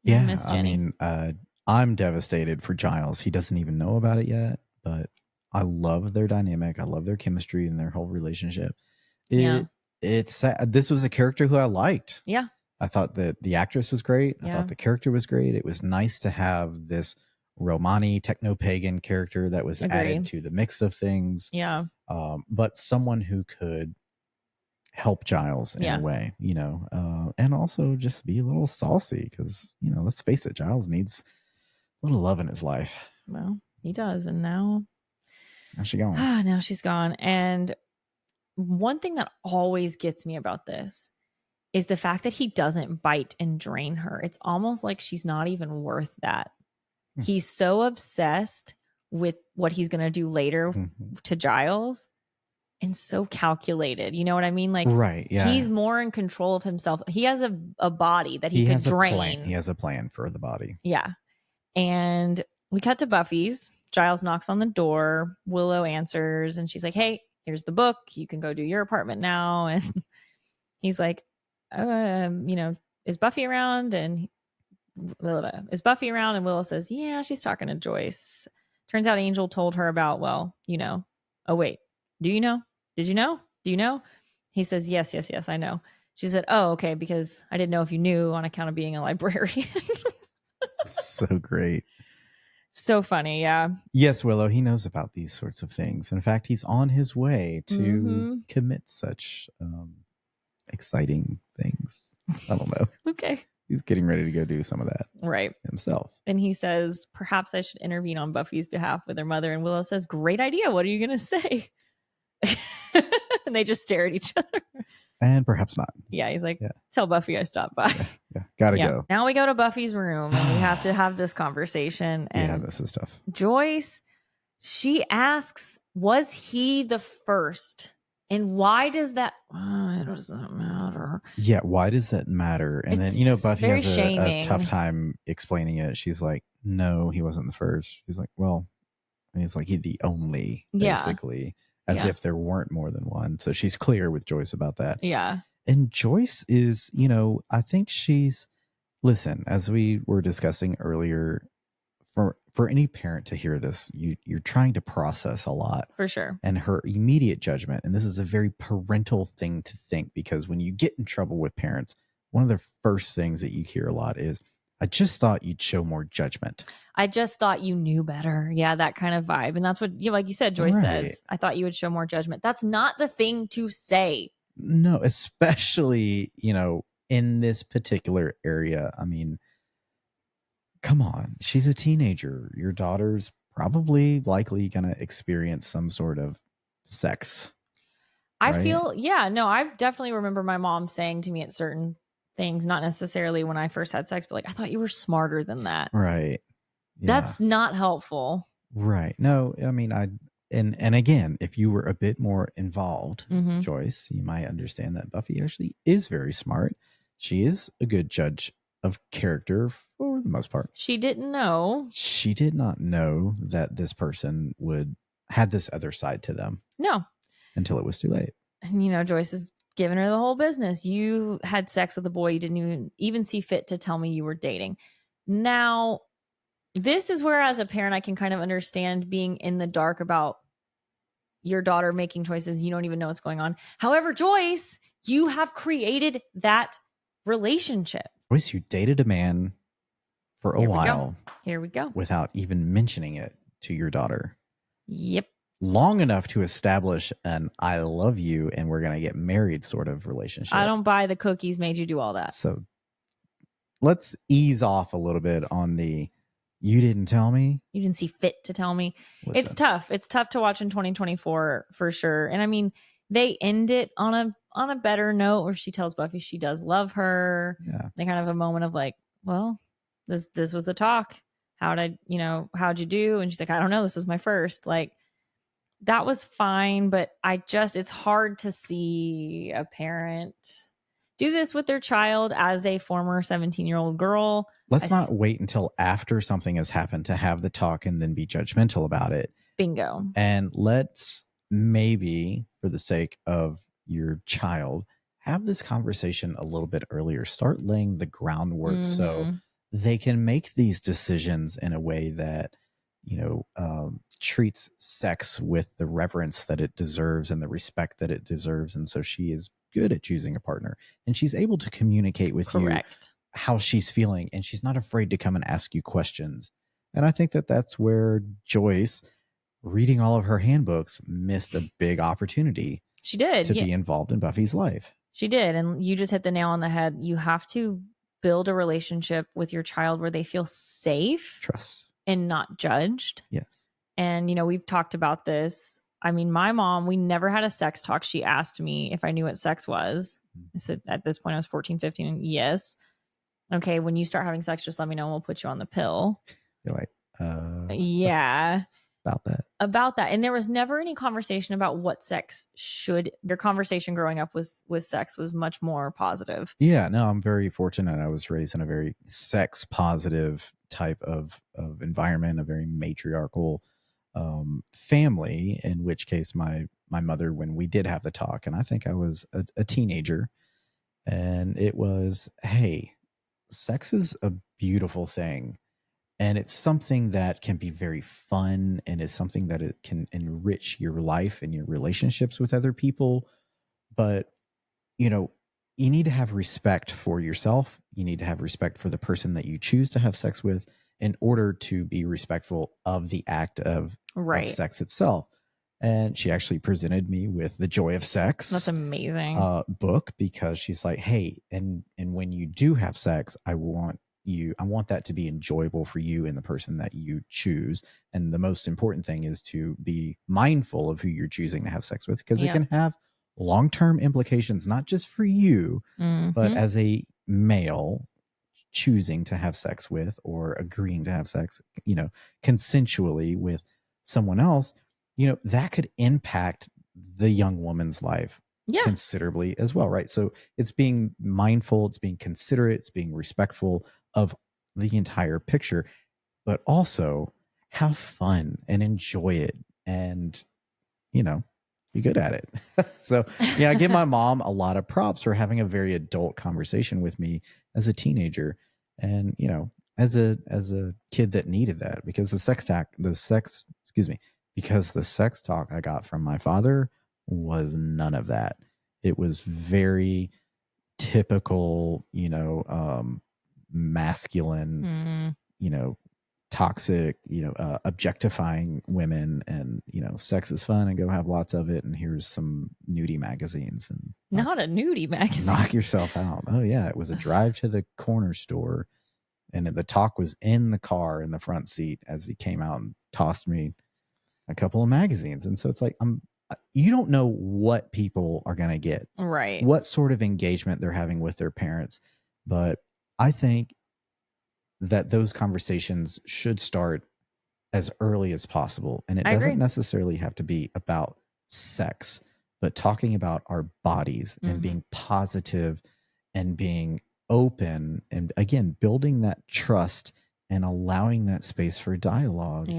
Yeah. I miss Jenny. I mean, I'm devastated for Giles. He doesn't even know about it yet. But I love their dynamic. I love their chemistry and their whole relationship. This was a character who I liked. Yeah. I thought that the actress was great. I thought the character was great. It was nice to have this Romani techno-pagan character that was added to the mix of things. Yeah. But someone who could help Giles in a way, and also just be a little saucy because, let's face it, Giles needs a little love in his life. Well, he does. And now she's gone. Now she's gone. And one thing that always gets me about this is the fact that he doesn't bite and drain her. It's almost like she's not even worth that. He's so obsessed with what he's going to do later to Giles and so calculated. You know what I mean? Like, right. Yeah. He's more in control of himself. He has a body that he could drain. He has a plan for the body. Yeah. And we cut to Buffy's. Giles knocks on the door. Willow answers and she's like, hey, here's the book. You can go do your apartment now. And he's like, is Buffy around? And Willow says, yeah, she's talking to Joyce. Turns out Angel told her about, oh, wait, do you know? Did you know? Do you know? He says, yes, I know. She said, oh, okay, because I didn't know if you knew on account of being a librarian. So great. So funny, yeah. Yes, Willow, he knows about these sorts of things. In fact, he's on his way to commit such exciting things. I don't know. Okay. He's getting ready to go do some of that Right. himself. And he says, perhaps I should intervene on Buffy's behalf with her mother. And Willow says, great idea. What are you going to say? And they just stare at each other. And perhaps not. Yeah, he's like, Yeah. tell Buffy I stopped by. Yeah. Gotta go. Now we go to Buffy's room and we have to have this conversation. And Yeah, this is tough. Joyce, she asks, was he the first? And why does that? It doesn't matter. Yeah, why does that matter? And It's then, Buffy very has a shaming. tough time explaining it. She's like, no, he wasn't the first. She's like, well, I mean, it's like he the only, basically, as if there weren't more than one. So she's clear with Joyce about that. Yeah. And Joyce is, I think listen, as we were discussing earlier, for any parent to hear this, you're trying to process a lot. For sure. And her immediate judgment, and this is a very parental thing to think, because when you get in trouble with parents, one of the first things that you hear a lot is, I just thought you'd show more judgment. I just thought you knew better. Yeah, that kind of vibe. And that's what, like you said, Joyce says, I thought you would show more judgment. That's not the thing to say. No, especially, in this particular area. I mean, come on, she's a teenager. Your daughter's likely going to experience some sort of sex. I feel, I definitely remember my mom saying to me at certain things, not necessarily when I first had sex, but like, I thought you were smarter than that. Right. Yeah. That's not helpful. Right. No, I mean, and again, if you were a bit more involved, Joyce, you might understand that Buffy actually is very smart. She is a good judge of character for the most part. She didn't know. She did not know that this person had this other side to them. No. Until it was too late. And Joyce is giving her the whole business. You had sex with a boy you didn't even see fit to tell me you were dating. Now, this is where, as a parent, I can kind of understand being in the dark about your daughter making choices. You don't even know what's going on. However, Joyce, you have created that relationship. Joyce, you dated a man for a while. Here we go. Without even mentioning it to your daughter. Yep. Long enough to establish an I love you and we're going to get married sort of relationship. I don't buy the cookies made you do all that. So let's ease off a little bit on the you didn't tell me. You didn't see fit to tell me. Listen. It's tough. It's tough to watch in 2024 for sure. And I mean, they end it on a better note where she tells Buffy she does love her. Yeah. They kind of have a moment of like, well, this was the talk. How'd you do? And she's like, I don't know. This was my first. Like, that was fine, but it's hard to see a parent do this with their child as a former 17-year-old girl. Let's not wait until after something has happened to have the talk and then be judgmental about it. Bingo. And let's maybe, for the sake of your child, have this conversation a little bit earlier. Start laying the groundwork so they can make these decisions in a way that treats sex with the reverence that it deserves and the respect that it deserves. And so she is good at choosing a partner and she's able to communicate with you how she's feeling. And she's not afraid to come and ask you questions. And I think that that's where Joyce, reading all of her handbooks, missed a big opportunity. She did. To be involved in Buffy's life. She did. And you just hit the nail on the head. You have to build a relationship with your child where they feel safe. Trust. And not judged. Yes. And, we've talked about this. I mean, my mom, we never had a sex talk. She asked me if I knew what sex was. I said, at this point, I was 14, 15. And yes. Okay. When you start having sex, just let me know and we'll put you on the pill. You're like, yeah. About that. And there was never any conversation about what sex their conversation growing up with sex was much more positive. Yeah, no, I'm very fortunate. I was raised in a very sex positive type of environment, a very matriarchal family, in which case my mother, when we did have the talk, and I think I was a teenager, and it was, hey, sex is a beautiful thing. And it's something that can be very fun, and it's something that it can enrich your life and your relationships with other people. But, you need to have respect for yourself. You need to have respect for the person that you choose to have sex with in order to be respectful of the act of sex itself. And she actually presented me with The Joy of Sex. That's amazing. Book, because she's like, hey, and when you do have sex, I want that to be enjoyable for you and the person that you choose. And the most important thing is to be mindful of who you're choosing to have sex with, because it can have long-term implications, not just for you, but as a male choosing to have sex with or agreeing to have sex, consensually with someone else, that could impact the young woman's life considerably as well, right? So it's being mindful, it's being considerate, it's being respectful of the entire picture, but also have fun and enjoy it and, be good at it. So yeah, I give my mom a lot of props for having a very adult conversation with me as a teenager. And, as a kid that needed that, because the sex talk I got from my father was none of that. It was very typical, masculine, toxic, objectifying women, and, sex is fun and go have lots of it. And here's some nudie magazines, and not a nudie magazine. Knock yourself out. Oh yeah. It was a drive to the corner store, and the talk was in the car in the front seat as he came out and tossed me a couple of magazines. And so it's like, you don't know what people are going to get, right? What sort of engagement they're having with their parents. But I think that those conversations should start as early as possible. And it doesn't necessarily have to be about sex, but talking about our bodies and being positive and being open, and again, building that trust and allowing that space for dialogue,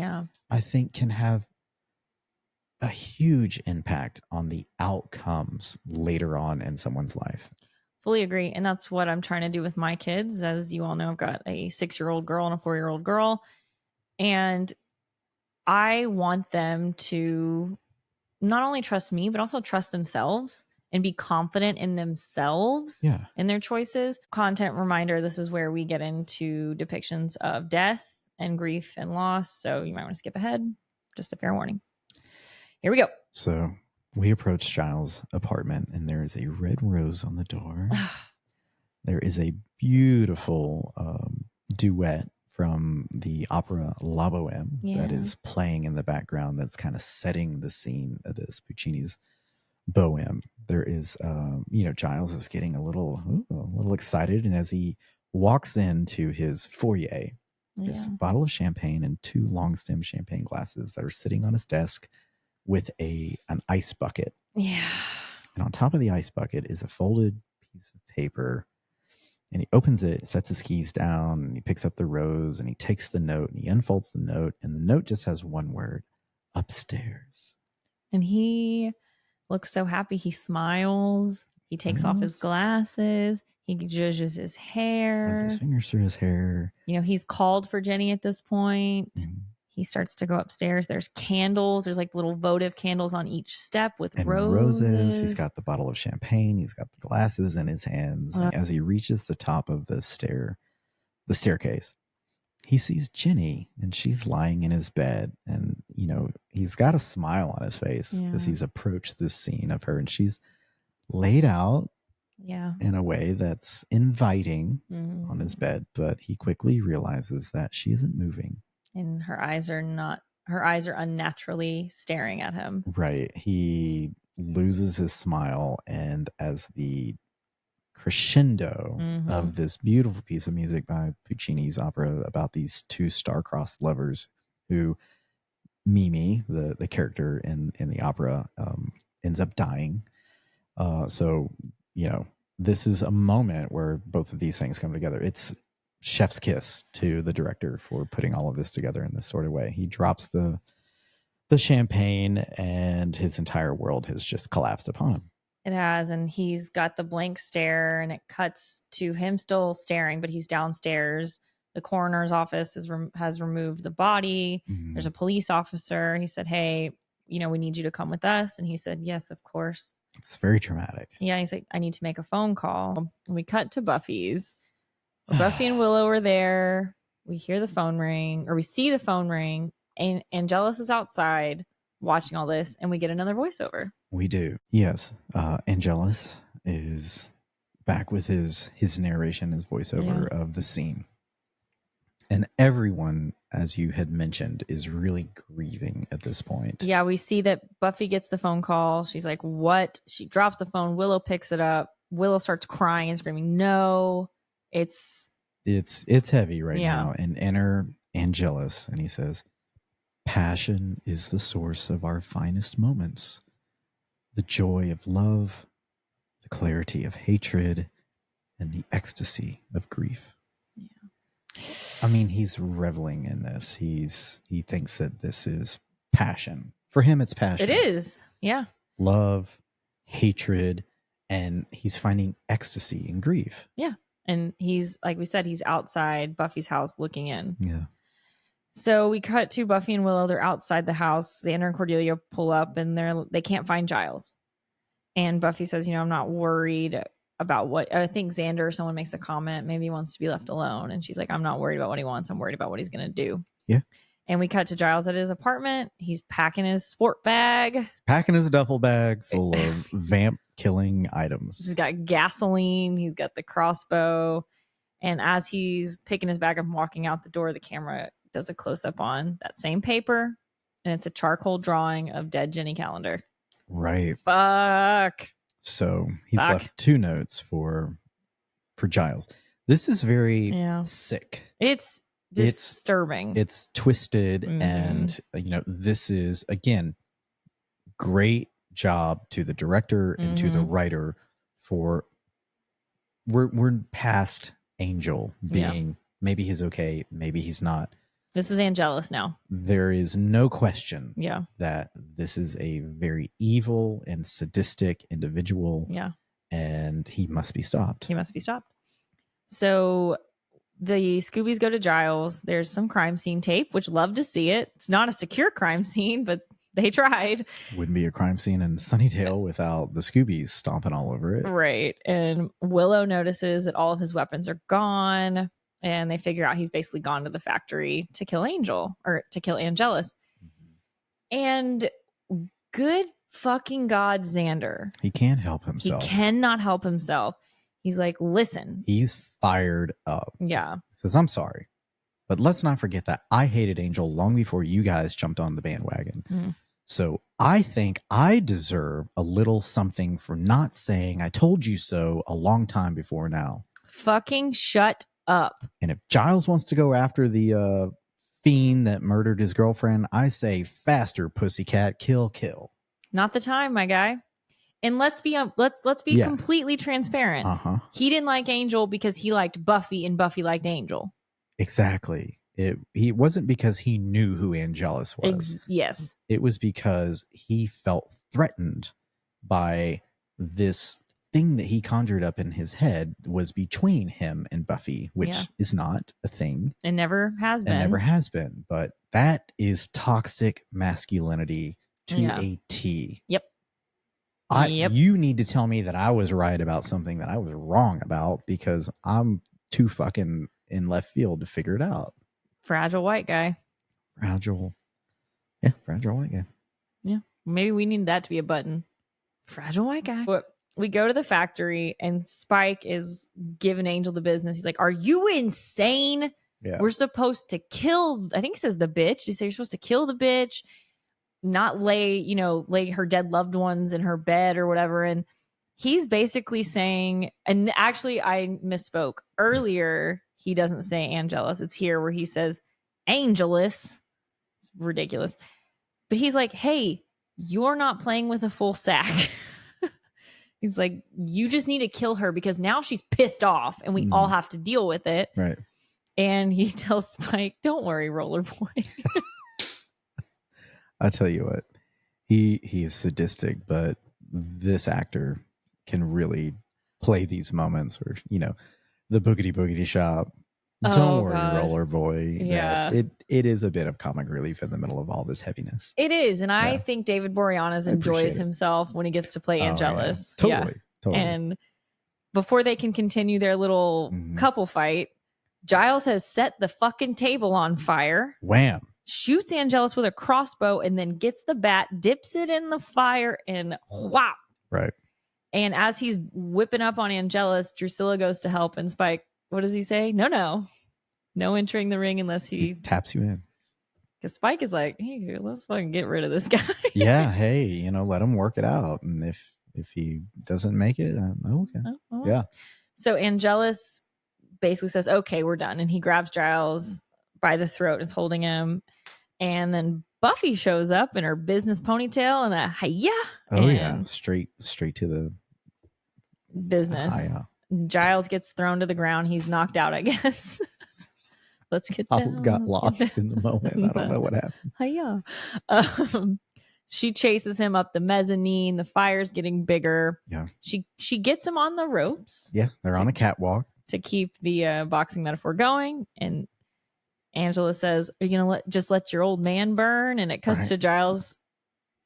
I think can have a huge impact on the outcomes later on in someone's life. Fully agree. And that's what I'm trying to do with my kids. As you all know, I've got a 6-year-old girl and a 4-year-old girl. And I want them to not only trust me, but also trust themselves and be confident in themselves, in their choices. Content reminder, this is where we get into depictions of death and grief and loss. So you might want to skip ahead. Just a fair warning. Here we go. So we approach Giles' apartment, and there is a red rose on the door. There is a beautiful duet from the opera La Boheme that is playing in the background, that's kind of setting the scene of this Puccini's Boheme. There is, Giles is getting a little excited, and as he walks into his foyer, there's a bottle of champagne and 2 long stem champagne glasses that are sitting on his desk with an ice bucket. Yeah. And on top of the ice bucket is a folded piece of paper. And he opens it, sets his keys down, and he picks up the rose, and he takes the note, and he unfolds the note, and the note just has one word: upstairs. And he looks so happy. He smiles. He takes off his glasses. He zhuzhes his hair. Runs his fingers through his hair. He's called for Jenny at this point. He starts to go upstairs. There's candles. There's like little votive candles on each step with roses. He's got the bottle of champagne. He's got the glasses in his hands. And as he reaches the top of the staircase, he sees Jenny, and she's lying in his bed. And, he's got a smile on his face because he's approached this scene of her, and she's laid out in a way that's inviting on his bed. But he quickly realizes that she isn't moving. And her eyes are unnaturally staring at him. Right. He loses his smile, and as the crescendo of this beautiful piece of music by Puccini's opera about these 2 star-crossed lovers who Mimi, the character in the opera, ends up dying. So, this is a moment where both of these things come together. It's chef's kiss to the director for putting all of this together in this sort of way. He drops the champagne, and his entire world has just collapsed upon him. It has, and he's got the blank stare, and it cuts to him still staring, but he's downstairs. The coroner's office has removed the body. There's a police officer. He said, hey, we need you to come with us. And he said, yes, of course. It's very traumatic. Yeah, he's like, I need to make a phone call. And we cut to Buffy's. Buffy and Willow are there. We hear the phone ring, or we see the phone ring, and Angelus is outside watching all this, and we get another voiceover. We do. Yes. Angelus is back with his narration, his voiceover of the scene. And everyone, as you had mentioned, is really grieving at this point. Yeah, we see that Buffy gets the phone call. She's like, what? She drops the phone. Willow picks it up. Willow starts crying and screaming, no. It's heavy right now. And enter Angelus, and he says, passion is the source of our finest moments. The joy of love, the clarity of hatred, and the ecstasy of grief. I mean, he's reveling in this. He thinks that this is passion. For him, it's passion. It is. Yeah. Love, hatred, and he's finding ecstasy in grief. Yeah. And he's, like we said, he's outside Buffy's house looking in. Yeah. So we cut to Buffy and Willow. They're outside the house. Xander and Cordelia pull up, and they can't find Giles. And Buffy says, I'm not worried about what, I think Xander or someone makes a comment, maybe he wants to be left alone. And she's like, I'm not worried about what he wants. I'm worried about what he's going to do. Yeah. And we cut to Giles at his apartment. He's packing his sport bag. He's packing his duffel bag full of vamp killing items. He's got gasoline. He's got the crossbow. And as he's picking his bag and walking out the door, the camera does a close up on that same paper. And it's a charcoal drawing of dead Jenny Calendar. Right. Fuck. So he's left 2 notes for Giles. This is very sick. It's disturbing. It's twisted. And, this is, again, great job to the director and to the writer for, we're past Angel being, maybe he's okay, maybe he's not. This is Angelus now. There is no question that this is a very evil and sadistic individual. Yeah. And he must be stopped. So the Scoobies go to Giles. There's some crime scene tape, which love to see it. It's not a secure crime scene, but they tried. Wouldn't be a crime scene in Sunnydale without the Scoobies stomping all over it. Right. And Willow notices that all of his weapons are gone. And they figure out he's basically gone to the factory to kill Angelus. And good fucking God, Xander. He can't help himself. He cannot help himself. He's like, listen. He's fired up. Yeah. He says, I'm sorry. But let's not forget that I hated Angel long before you guys jumped on the bandwagon. So I think I deserve a little something for not saying I told you so a long time before now. Fucking shut up. And if Giles wants to go after the fiend that murdered his girlfriend, I say faster, pussycat, kill. Not the time, my guy. And let's be completely transparent. He didn't like Angel because he liked Buffy, and Buffy liked Angel. Exactly. He wasn't because he knew who Angelus was. Yes. It was because he felt threatened by this thing that he conjured up in his head was between him and Buffy, which is not a thing. It never has been. But that is toxic masculinity to a T. Yep. You need to tell me that I was right about something that I was wrong about, because I'm too fucking in left field to figure it out. Fragile white guy. Fragile white guy. Yeah. Maybe we need that to be a button. Fragile white guy. But we go to the factory, and Spike is giving Angel the business. He's like, are you insane? Yeah. We're supposed to kill, I think he says the bitch. He says you're supposed to kill the bitch, not lay her dead loved ones in her bed or whatever. And he's basically saying, and actually I misspoke earlier. He doesn't say Angelus. It's here where he says Angelus. It's ridiculous. But he's like, hey, you're not playing with a full sack. He's like, you just need to kill her because now she's pissed off and we all have to deal with it. Right. And he tells Spike, don't worry, Roller Boy. I tell you what, he is sadistic, but this actor can really play these moments where, the boogity shop. Don't worry, God. Roller Boy. Yeah. It is a bit of comic relief in the middle of all this heaviness. It is. And I think David Boreanaz enjoys himself when he gets to play Angelus. Yeah. Totally. And before they can continue their little couple fight, Giles has set the fucking table on fire. Wham. shoots Angelus with a crossbow, and then gets the bat, dips it in the fire, and whop. Right. And as he's whipping up on Angelus, Drusilla goes to help, and Spike, what does he say? No entering the ring unless he taps you in. Because Spike is like, hey, let's fucking get rid of this guy. Yeah, hey, let him work it out. And if he doesn't make it, okay. Yeah. So Angelus basically says, okay, we're done. And he grabs Giles by the throat and is holding him. And then Buffy shows up in her business ponytail and a hiya. Oh, yeah. Straight to the business. Hiya. Giles gets thrown to the ground. He's knocked out, I guess. Let's get down. Got lost in the moment. I don't know what happened. Hiya. She chases him up the mezzanine. The fire's getting bigger. Yeah. She gets him on the ropes. Yeah, they're on a catwalk to keep the boxing metaphor going. And Angela says, "Are you gonna let your old man burn?" And it cuts to Giles.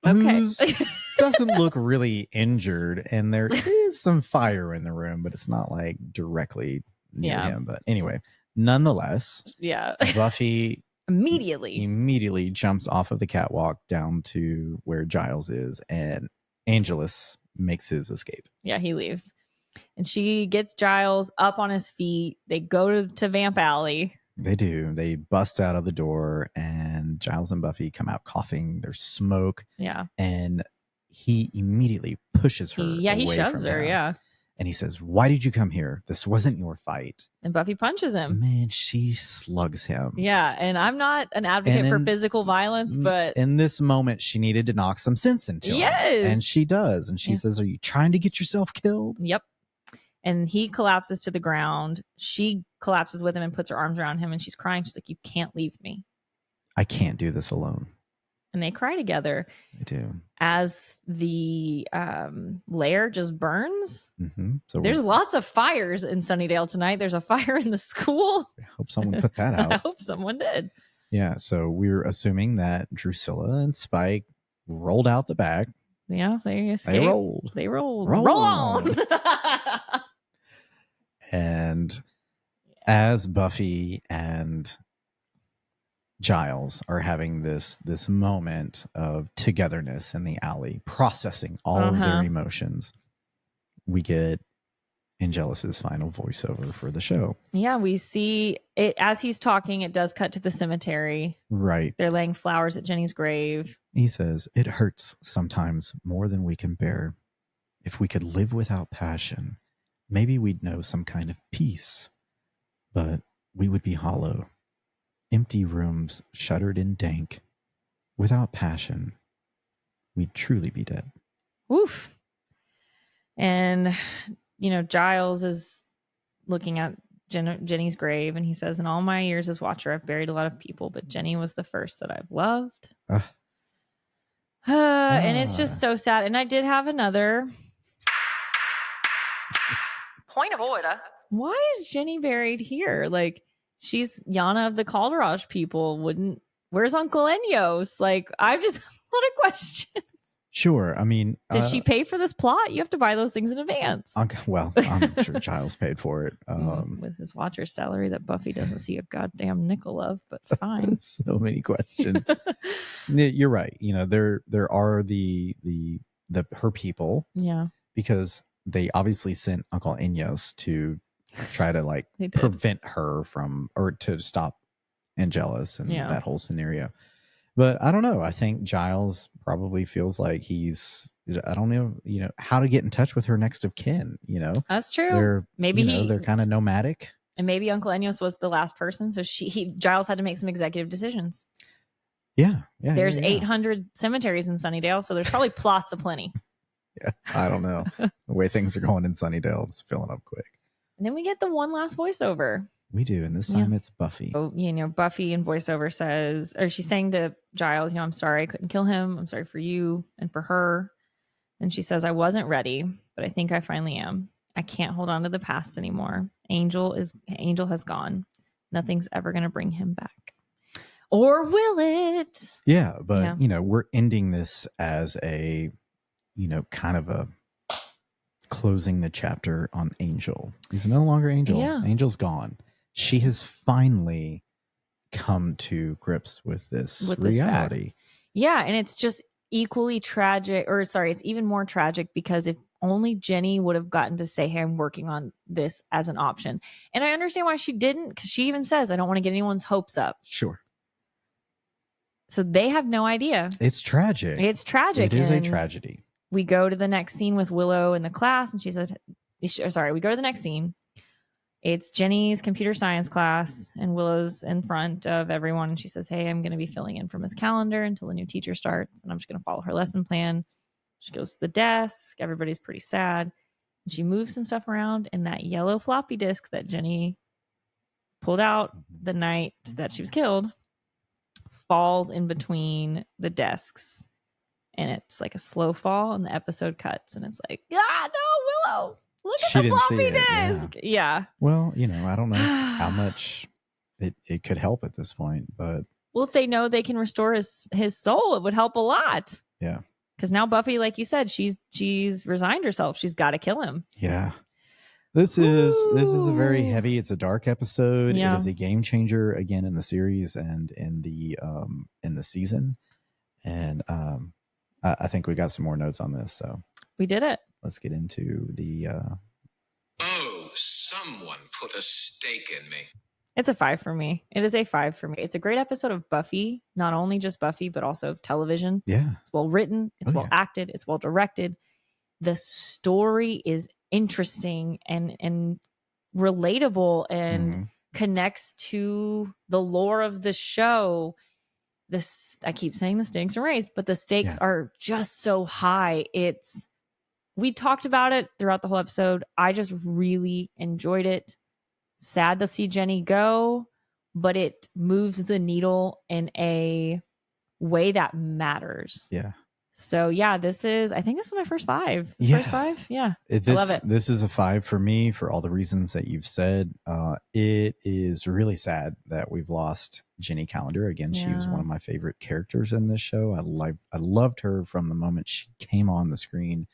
Okay. Doesn't look really injured, and there is some fire in the room, but it's not like directly near him. But anyway, nonetheless, Buffy immediately jumps off of the catwalk down to where Giles is, and Angelus makes his escape. Yeah, he leaves. And she gets Giles up on his feet. They go to Vamp Alley. They do. They bust out of the door, and Giles and Buffy come out coughing. There's smoke. Yeah. And he immediately pushes her. He shoves her. Yeah. And he says, "Why did you come here? This wasn't your fight." And Buffy punches him. Man, she slugs him. Yeah. And I'm not an advocate for physical violence, but in this moment, she needed to knock some sense into him. Yes. And she does. And she says, "Are you trying to get yourself killed?" Yep. And he collapses to the ground. She collapses with him and puts her arms around him. And she's crying. She's like, "You can't leave me. I can't do this alone." And they cry together. They do. As the lair just burns. Mm-hmm. So there's lots of fires in Sunnydale tonight. There's a fire in the school. I hope someone put that out. I hope someone did. Yeah. So we're assuming that Drusilla and Spike rolled out the back. Yeah. They escaped. They rolled. Roll on. And as Buffy and Giles are having this moment of togetherness in the alley, processing all of their emotions, we get Angelus's final voiceover for the show. Yeah, we see it as he's talking. It does cut to the cemetery. Right. They're laying flowers at Jenny's grave. He says, "It hurts sometimes more than we can bear. If we could live without passion, maybe we'd know some kind of peace. But we would be hollow. Empty rooms shuttered and dank. Without passion, we'd truly be dead." Oof. And, Giles is looking at Jenny's grave, and he says, "In all my years as Watcher, I've buried a lot of people, but Jenny was the first that I've loved." And it's just so sad. And I did have another point of order. Why is Jenny buried here? Like, she's Yana of the Calderage people. Where's Uncle Enyos? Like, I've just a lot of questions. Sure. I mean, did she pay for this plot? You have to buy those things in advance. Well, I'm sure Giles paid for it. With his Watcher's salary that Buffy doesn't see a goddamn nickel of, but fine. So many questions. You're right. There are the her people. Yeah. Because they obviously sent Uncle Enyos to try to prevent her from, or to stop Angelus and that whole scenario. But I don't know. I think Giles probably feels like I don't know, how to get in touch with her next of kin, That's true. They're kind of nomadic. And maybe Uncle Enyos was the last person. So Giles had to make some executive decisions. Yeah. There's 800 cemeteries in Sunnydale. So there's probably plots aplenty. Yeah. I don't know. The way things are going in Sunnydale, it's filling up quick. And then we get the one last voiceover. We do. And this time it's Buffy. So, Buffy in voiceover says, or she's saying to Giles, "I'm sorry I couldn't kill him. I'm sorry for you and for her." And she says, "I wasn't ready, but I think I finally am. I can't hold on to the past anymore. Angel has gone. Nothing's ever going to bring him back. Or will it?" Yeah. But, we're ending this as a, kind of a closing the chapter on Angel. He's no longer Angel. Yeah. Angel's gone. She has finally come to grips with this With this fact. reality. Yeah, and it's just equally tragic, or sorry, it's even more tragic because if only Jenny would have gotten to say, hey, I'm working on this as an option. And I understand why she didn't, because she even says, I don't want to get anyone's hopes up. Sure. So they have no idea. It's tragic. It's tragic. It is a And tragedy. we go to the next scene with Willow in the class, and she said, sorry, we go to the next scene. It's Jenny's computer science class, and Willow's in front of everyone. And she says, hey, I'm going to be filling in for Miss Calendar until the new teacher starts, and I'm just going to follow her lesson plan. She goes to the desk. Everybody's pretty sad. And she moves some stuff around, and that yellow floppy disk that Jenny pulled out the night that she was killed falls in between the desks. And it's like a slow fall, and the episode cuts, and it's like, no, Willow, look at the floppy disk. Yeah. Well, I don't know how much it could help at this point, but well, if they know they can restore his soul, it would help a lot. Yeah. Because now Buffy, like you said, she's resigned herself. She's got to kill him. Yeah. This is a very heavy. It's a dark episode. Yeah. It is a game changer again in the series and in the season. And I think we got some more notes on this, so we did it. Let's get into the. Oh, someone put a stake in me. It's a 5 for me. It is a 5 for me. It's a great episode of Buffy, not only just Buffy, but also of television. Yeah. It's well written. It's well acted. It's well directed. The story is interesting and relatable and connects to the lore of the show. I keep saying the stakes are raised, but the stakes are just so high. We talked about it throughout the whole episode. I just really enjoyed it. Sad to see Jenny go, but it moves the needle in a way that matters. Yeah. So yeah, I think this is my first 5. First 5? Yeah. I love it. This is a 5 for me for all the reasons that you've said. It is really sad that we've lost Jenny Calendar. Again, she was one of my favorite characters in this show. I loved her from the moment she came on the screen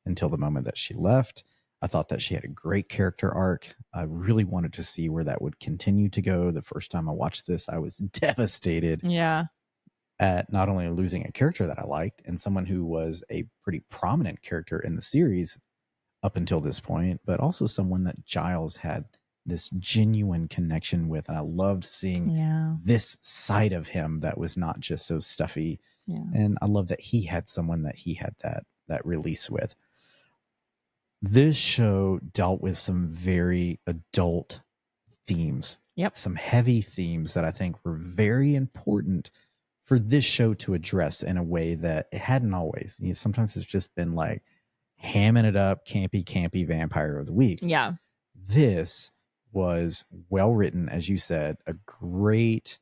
until the moment that she left. I thought that she had a great character arc. I really wanted to see where that would continue to go. The first time I watched this, I was devastated. Yeah. At not only losing a character that I liked and someone who was a pretty prominent character in the series up until this point, but also someone that Giles had this genuine connection with. And I loved seeing this side of him that was not just so stuffy. Yeah. And I love that he had someone that he had that release with. This show dealt with some very adult themes. Yep. Some heavy themes that I think were very important for this show to address in a way that it hadn't always. Sometimes it's just been like hamming it up, campy vampire of the week. Yeah. This was well written, as you said, a great,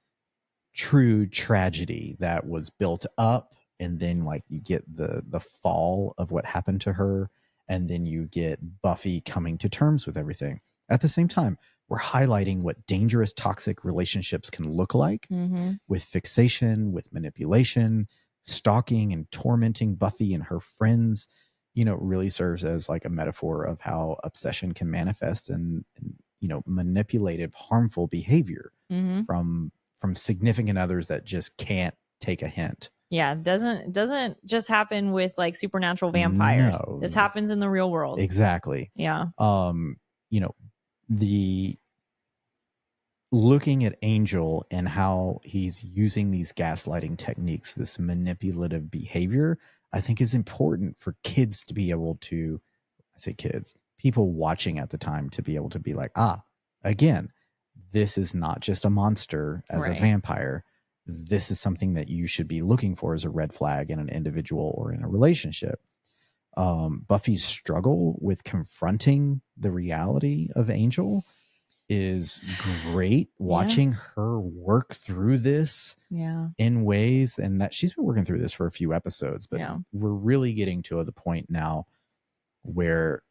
true tragedy that was built up, and then like you get the fall of what happened to her, and then you get Buffy coming to terms with everything. At the same time, we're highlighting what dangerous, toxic relationships can look like with fixation, with manipulation, stalking and tormenting Buffy and her friends. It really serves as like a metaphor of how obsession can manifest and manipulative, harmful behavior from significant others that just can't take a hint. Yeah, it doesn't just happen with like supernatural vampires. No. This happens in the real world. Exactly. Yeah. The looking at Angel and how he's using these gaslighting techniques, this manipulative behavior, I think is important for kids to be able to, I say kids, people watching at the time to be able to be like, again, this is not just a monster as a vampire. This is something that you should be looking for as a red flag in an individual or in a relationship. Buffy's struggle with confronting the reality of Angel is great. Watching her work through this in ways, and that she's been working through this for a few episodes, but we're really getting to the point now where,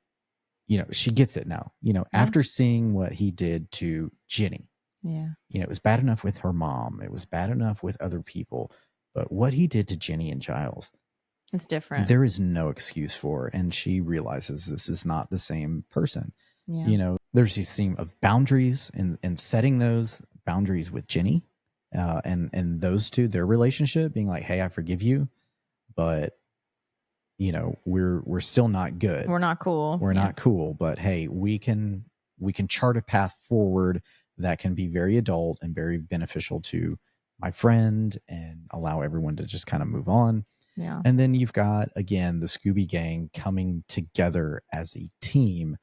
she gets it now, after seeing what he did to Jenny. Yeah. It was bad enough with her mom. It was bad enough with other people, but what he did to Jenny and Giles, it's different. There is no excuse for, and she realizes this is not the same person. Yeah. There's this theme of boundaries and setting those boundaries with Jenny, And those two, their relationship being like, hey, I forgive you, but we're still not good. We're not cool. We're not cool, but hey, we can chart a path forward that can be very adult and very beneficial to my friend and allow everyone to just kind of move on. Yeah. And then you've got, again, the Scooby Gang coming together as a team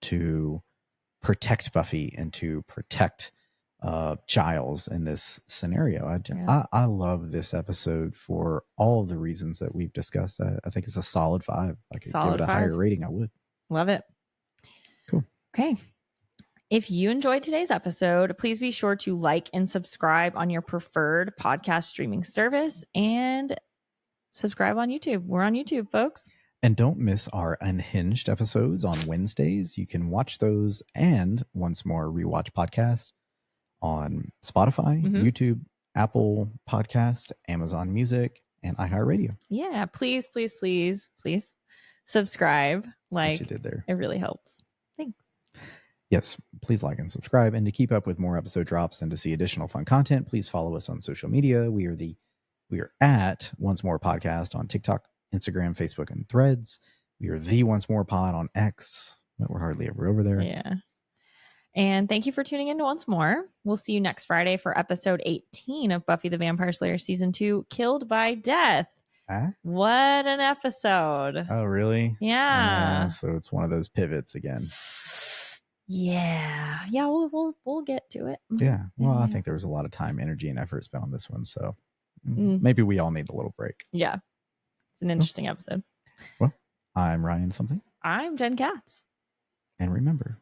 to protect Buffy and to protect Giles in this scenario. I love this episode for all of the reasons that we've discussed. I think it's a solid 5. I could give it a higher rating. I would. Love it. Cool. Okay. If you enjoyed today's episode, please be sure to like and subscribe on your preferred podcast streaming service and subscribe on YouTube. We're on YouTube, folks. And don't miss our Unhinged episodes on Wednesdays. You can watch those and Once More Rewatch podcast on Spotify, YouTube, Apple Podcast, Amazon Music, and iHeartRadio. Yeah, please subscribe. Like you did there. It really helps. Thanks. Yes, please like and subscribe. And to keep up with more episode drops and to see additional fun content, please follow us on social media. We are at Once More Podcast on TikTok, Instagram, Facebook, and Threads. We are the Once More Pod on X, but we're hardly ever over there. Yeah. And thank you for tuning in to Once More. We'll see you next Friday for episode 18 of Buffy the Vampire Slayer season 2, Killed by Death. Huh? What an episode. Oh, really? Yeah. So it's one of those pivots again. Yeah. We'll get to it. Yeah. Well, I think there was a lot of time, energy, and effort spent on this one. So maybe we all need a little break. Yeah. It's an interesting episode. Well, I'm Ryan something. I'm Jen Katz. And remember,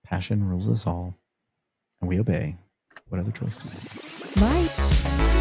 passion rules us all, and we obey. What other choice do we have? Bye.